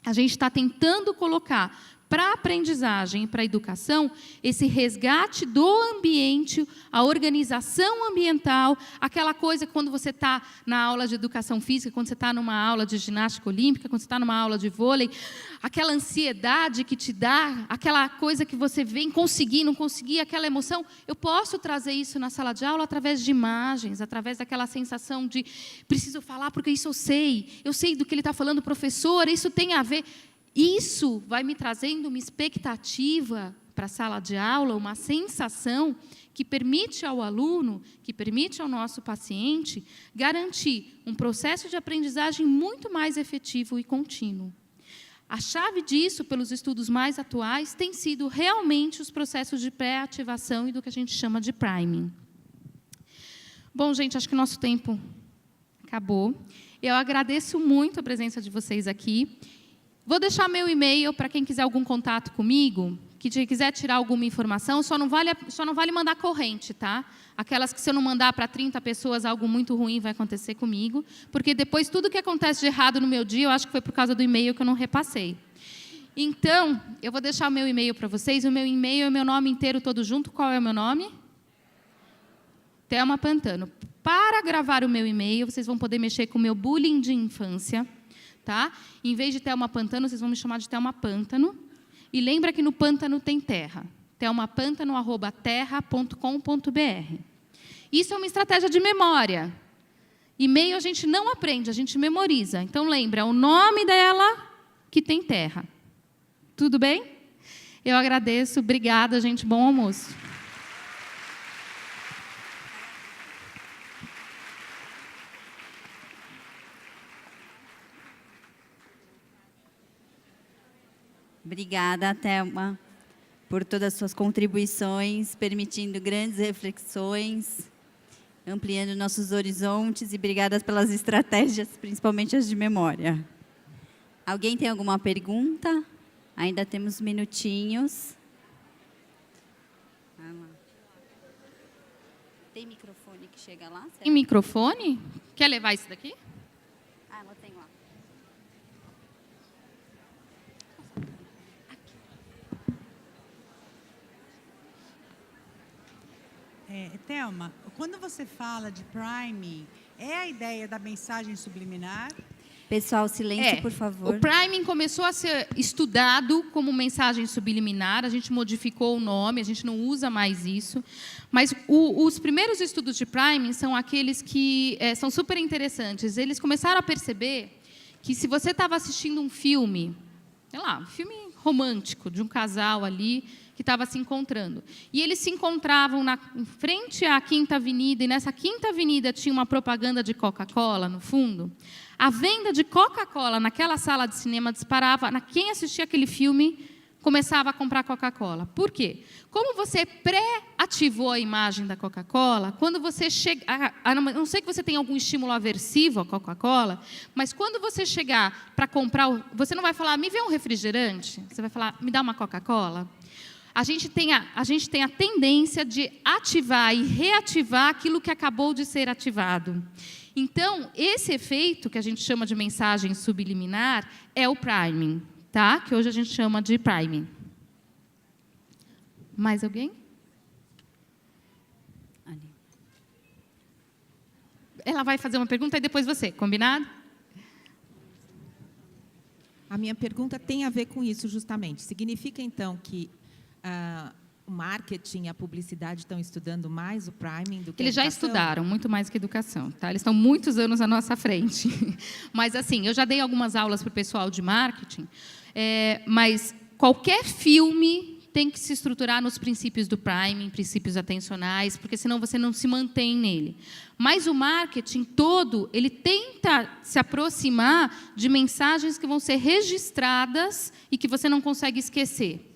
A gente está tentando colocar para a aprendizagem e para a educação esse resgate do ambiente, a organização ambiental, aquela coisa que quando você está na aula de educação física, quando você está numa aula de ginástica olímpica, quando você está numa aula de vôlei, aquela ansiedade que te dá, aquela coisa que você vem conseguir, não conseguir, aquela emoção, eu posso trazer isso na sala de aula através de imagens, através daquela sensação de preciso falar porque isso eu sei do que ele está falando, professor, isso tem a ver. Isso vai me trazendo uma expectativa para a sala de aula, uma sensação que permite ao aluno, que permite ao nosso paciente, garantir um processo de aprendizagem muito mais efetivo e contínuo. A chave disso, pelos estudos mais atuais, tem sido realmente os processos de pré-ativação e do que a gente chama de priming. Bom, gente, acho que o nosso tempo acabou. Eu agradeço muito a presença de vocês aqui. Vou deixar meu e-mail para quem quiser algum contato comigo, que quiser tirar alguma informação, só não vale mandar corrente, tá? Aquelas que se eu não mandar para 30 pessoas, algo muito ruim vai acontecer comigo, porque depois tudo que acontece de errado no meu dia, eu acho que foi por causa do e-mail que eu não repassei. Então, eu vou deixar o meu e-mail para vocês, o meu e-mail é o meu nome inteiro todo junto. Qual é o meu nome? Thelma Pantano. Para gravar o meu e-mail, vocês vão poder mexer com o meu bullying de infância. Tá? Em vez de Thelma Pantano, vocês vão me chamar de Thelma Pântano. E lembra que no pântano tem terra. thelmapantano@terra.com.br. Isso é uma estratégia de memória. E-mail a gente não aprende, a gente memoriza. Então, lembra, é o nome dela que tem terra. Tudo bem? Eu agradeço. Obrigada, gente. Bom almoço. Obrigada, Thelma, por todas as suas contribuições, permitindo grandes reflexões, ampliando nossos horizontes, e obrigada pelas estratégias, principalmente as de memória. Alguém tem alguma pergunta? Ainda temos minutinhos. Tem microfone que chega lá? Tem microfone? Quer levar isso daqui? Ah, ela tem lá. Thelma, quando você fala de priming, é a ideia da mensagem subliminar? Pessoal, silêncio, por favor. O priming começou a ser estudado como mensagem subliminar, a gente modificou o nome, a gente não usa mais isso. Mas os primeiros estudos de priming são aqueles que são super interessantes. Eles começaram a perceber que se você estava assistindo um filme, sei lá, um filme romântico de um casal ali, que estava se encontrando. E eles se encontravam em frente à Quinta Avenida, e nessa Quinta Avenida tinha uma propaganda de Coca-Cola, no fundo. A venda de Coca-Cola naquela sala de cinema disparava. Quem assistia aquele filme começava a comprar Coca-Cola. Por quê? Como você pré-ativou a imagem da Coca-Cola, quando você chega, a não sei que você tenha algum estímulo aversivo à Coca-Cola, mas quando você chegar para comprar, você não vai falar, me vê um refrigerante, você vai falar, me dá uma Coca-Cola. A gente tem a tendência de ativar e reativar aquilo que acabou de ser ativado. Então, esse efeito, que a gente chama de mensagem subliminar, é o priming, tá? Que hoje a gente chama de priming. Mais alguém? Ali. Ela vai fazer uma pergunta e depois você, combinado? A minha pergunta tem a ver com isso, justamente. Significa, então, que o marketing e a publicidade estão estudando mais o priming do que Eles a já educação? estudaram muito mais que educação, tá? Eles estão muitos anos à nossa frente. Mas, assim, eu já dei algumas aulas para o pessoal de marketing, mas qualquer filme tem que se estruturar nos princípios do priming, princípios atencionais, porque senão você não se mantém nele. Mas o marketing todo, ele tenta se aproximar de mensagens que vão ser registradas e que você não consegue esquecer.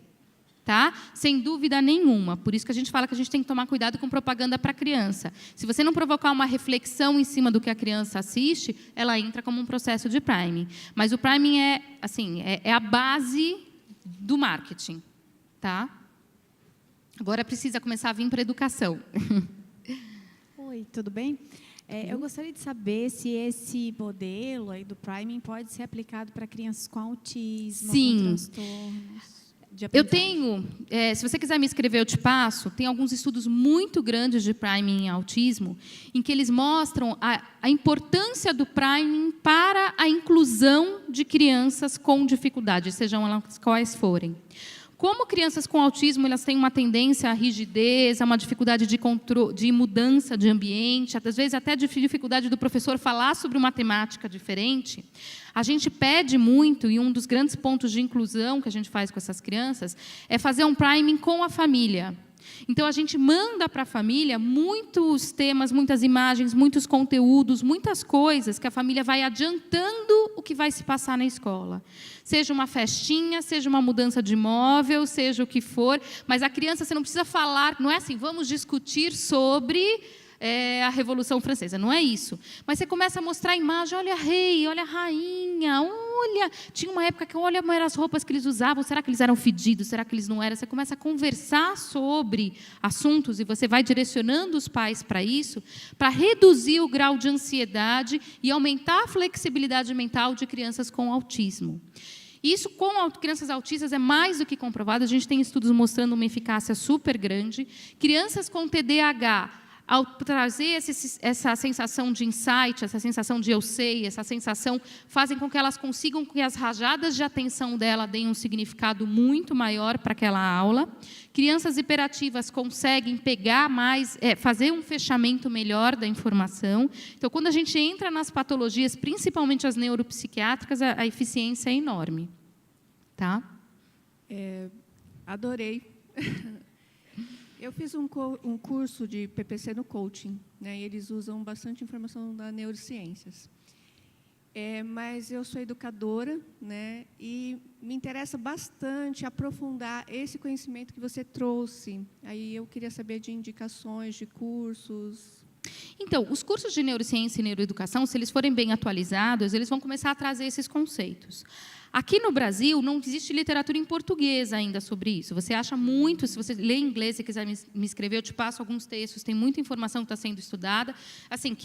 Tá? Sem dúvida nenhuma. Por isso que a gente fala que a gente tem que tomar cuidado com propaganda para criança. Se você não provocar uma reflexão em cima do que a criança assiste, ela entra como um processo de priming. Mas o priming é a base do marketing. Tá? Agora precisa começar a vir para a educação. Oi, tudo bem? Eu gostaria de saber se esse modelo aí do priming pode ser aplicado para crianças com autismo, Sim. com transtornos. Eu tenho, se você quiser me escrever, eu te passo, tem alguns estudos muito grandes de priming em autismo, em que eles mostram a importância do priming para a inclusão de crianças com dificuldades, sejam elas quais forem. Como crianças com autismo, elas têm uma tendência à rigidez, a uma dificuldade de mudança de ambiente, às vezes até dificuldade do professor falar sobre uma temática diferente, a gente pede muito, e um dos grandes pontos de inclusão que a gente faz com essas crianças, é fazer um priming com a família. Então, a gente manda para a família muitos temas, muitas imagens, muitos conteúdos, muitas coisas que a família vai adiantando o que vai se passar na escola. Seja uma festinha, seja uma mudança de imóvel, seja o que for, mas a criança, você não precisa falar, não é assim, vamos discutir sobre a Revolução Francesa, não é isso. Mas você começa a mostrar a imagem, olha rei, olha rainha, olha, tinha uma época que olha as roupas que eles usavam, será que eles eram fedidos, será que eles não eram? Você começa a conversar sobre assuntos e você vai direcionando os pais para isso, para reduzir o grau de ansiedade e aumentar a flexibilidade mental de crianças com autismo. Isso com crianças autistas é mais do que comprovado, a gente tem estudos mostrando uma eficácia super grande. Crianças com TDAH, ao trazer essa sensação de insight, essa sensação de eu sei, essa sensação, fazem com que elas consigam que as rajadas de atenção dela deem um significado muito maior para aquela aula. Crianças hiperativas conseguem pegar mais, fazer um fechamento melhor da informação. Então, quando a gente entra nas patologias, principalmente as neuropsiquiátricas, a eficiência é enorme. Tá? Adorei. Eu fiz um curso de PPC no coaching, né, e eles usam bastante informação da neurociências. Mas eu sou educadora, né, e me interessa bastante aprofundar esse conhecimento que você trouxe. Aí eu queria saber de indicações de cursos. Então, os cursos de neurociência e neuroeducação, se eles forem bem atualizados, eles vão começar a trazer esses conceitos. Aqui no Brasil, não existe literatura em português ainda sobre isso. Você acha muito, se você lê em inglês e quiser me escrever, eu te passo alguns textos, tem muita informação que está sendo estudada. Assim,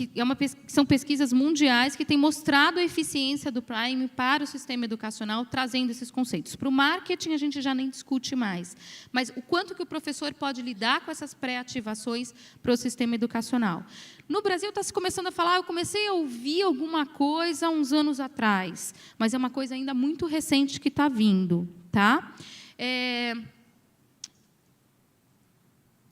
são pesquisas mundiais que têm mostrado a eficiência do Prime para o sistema educacional, trazendo esses conceitos. Para o marketing, a gente já nem discute mais. Mas o quanto que o professor pode lidar com essas pré-ativações para o sistema educacional. No Brasil, está se começando a falar, eu comecei a ouvir alguma coisa há uns anos atrás, mas é uma coisa ainda muito recente que está vindo. Tá?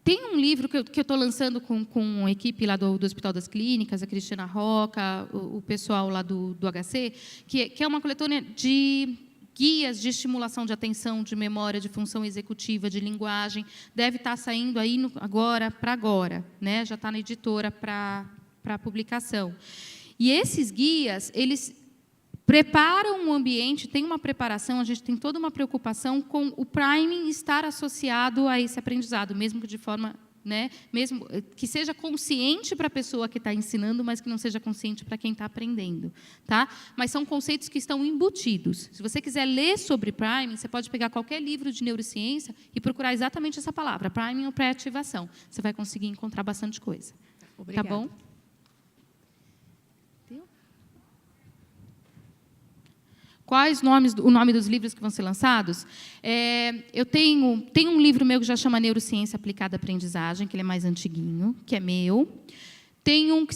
Tem um livro que eu estou lançando com a equipe lá do Hospital das Clínicas, a Cristina Roca, o pessoal lá do HC, que é uma coletânea de guias de estimulação de atenção, de memória, de função executiva, de linguagem. Deve estar saindo aí agora, né? Já está na editora para publicação. E esses guias, eles prepara um ambiente, tem uma preparação, a gente tem toda uma preocupação com o priming estar associado a esse aprendizado, mesmo que de forma, né, mesmo que seja consciente para a pessoa que está ensinando, mas que não seja consciente para quem está aprendendo, tá? Mas são conceitos que estão embutidos. Se você quiser ler sobre priming, você pode pegar qualquer livro de neurociência e procurar exatamente essa palavra, priming ou pré-ativação. Você vai conseguir encontrar bastante coisa. Obrigada. Tá bom? Quais o nome dos livros que vão ser lançados? Eu tenho um livro meu que já chama Neurociência Aplicada à Aprendizagem, que ele é mais antiguinho, que é meu. Tem um que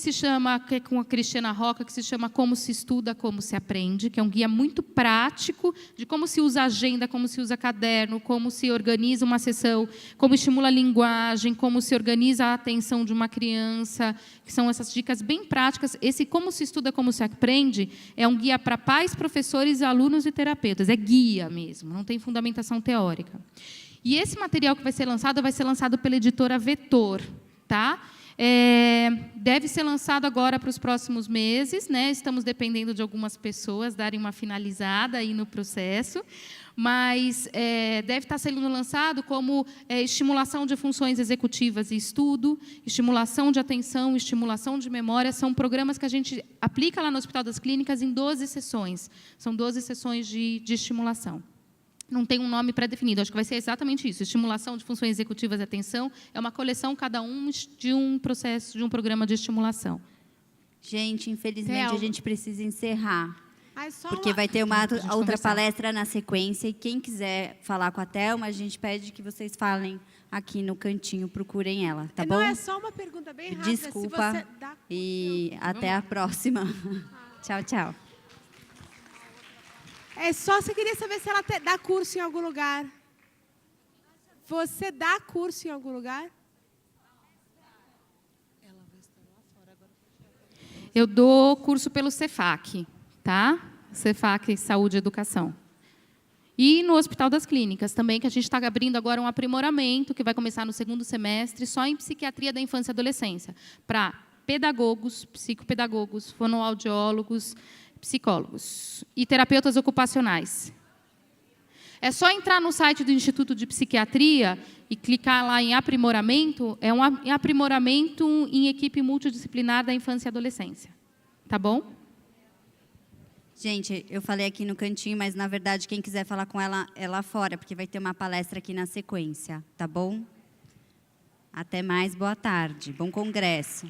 é com a Cristiana Roca, que se chama Como se Estuda, Como se Aprende, que é um guia muito prático de como se usa agenda, como se usa caderno, como se organiza uma sessão, como estimula a linguagem, como se organiza a atenção de uma criança, que são essas dicas bem práticas. Esse Como se Estuda, Como se Aprende é um guia para pais, professores, alunos e terapeutas. É guia mesmo, não tem fundamentação teórica. E esse material que vai ser lançado pela editora Vetor, tá? Deve ser lançado agora para os próximos meses, né? Estamos dependendo de algumas pessoas darem uma finalizada aí no processo, mas deve estar sendo lançado como estimulação de funções executivas e estudo, estimulação de atenção, estimulação de memória. São programas que a gente aplica lá no Hospital das Clínicas em 12 sessões. São 12 sessões de estimulação. Não tem um nome pré-definido, acho que vai ser exatamente isso. Estimulação de funções executivas e atenção é uma coleção, cada um, de um processo, de um programa de estimulação. Gente, infelizmente, a gente precisa encerrar. Só Porque vai ter uma outra conversar. palestra na sequência. E quem quiser falar com a Thelma, a gente pede que vocês falem aqui no cantinho, procurem ela, tá bom? Não, é só uma pergunta bem rápida. Desculpa. Se você dá... E até a próxima. Tchau, tchau. Você queria saber se ela dá curso em algum lugar. Você dá curso em algum lugar? Eu dou curso pelo Cefac, tá? Cefac Saúde e Educação. E no Hospital das Clínicas também, que a gente está abrindo agora um aprimoramento, que vai começar no 2º semestre, só em psiquiatria da infância e adolescência, para pedagogos, psicopedagogos, fonoaudiólogos, psicólogos e terapeutas ocupacionais. É só entrar no site do Instituto de Psiquiatria e clicar lá em aprimoramento. É um aprimoramento em equipe multidisciplinar da infância e adolescência. Tá bom? Gente, eu falei aqui no cantinho, mas, na verdade, quem quiser falar com ela é lá fora, porque vai ter uma palestra aqui na sequência, tá bom? Até mais, boa tarde. Bom congresso.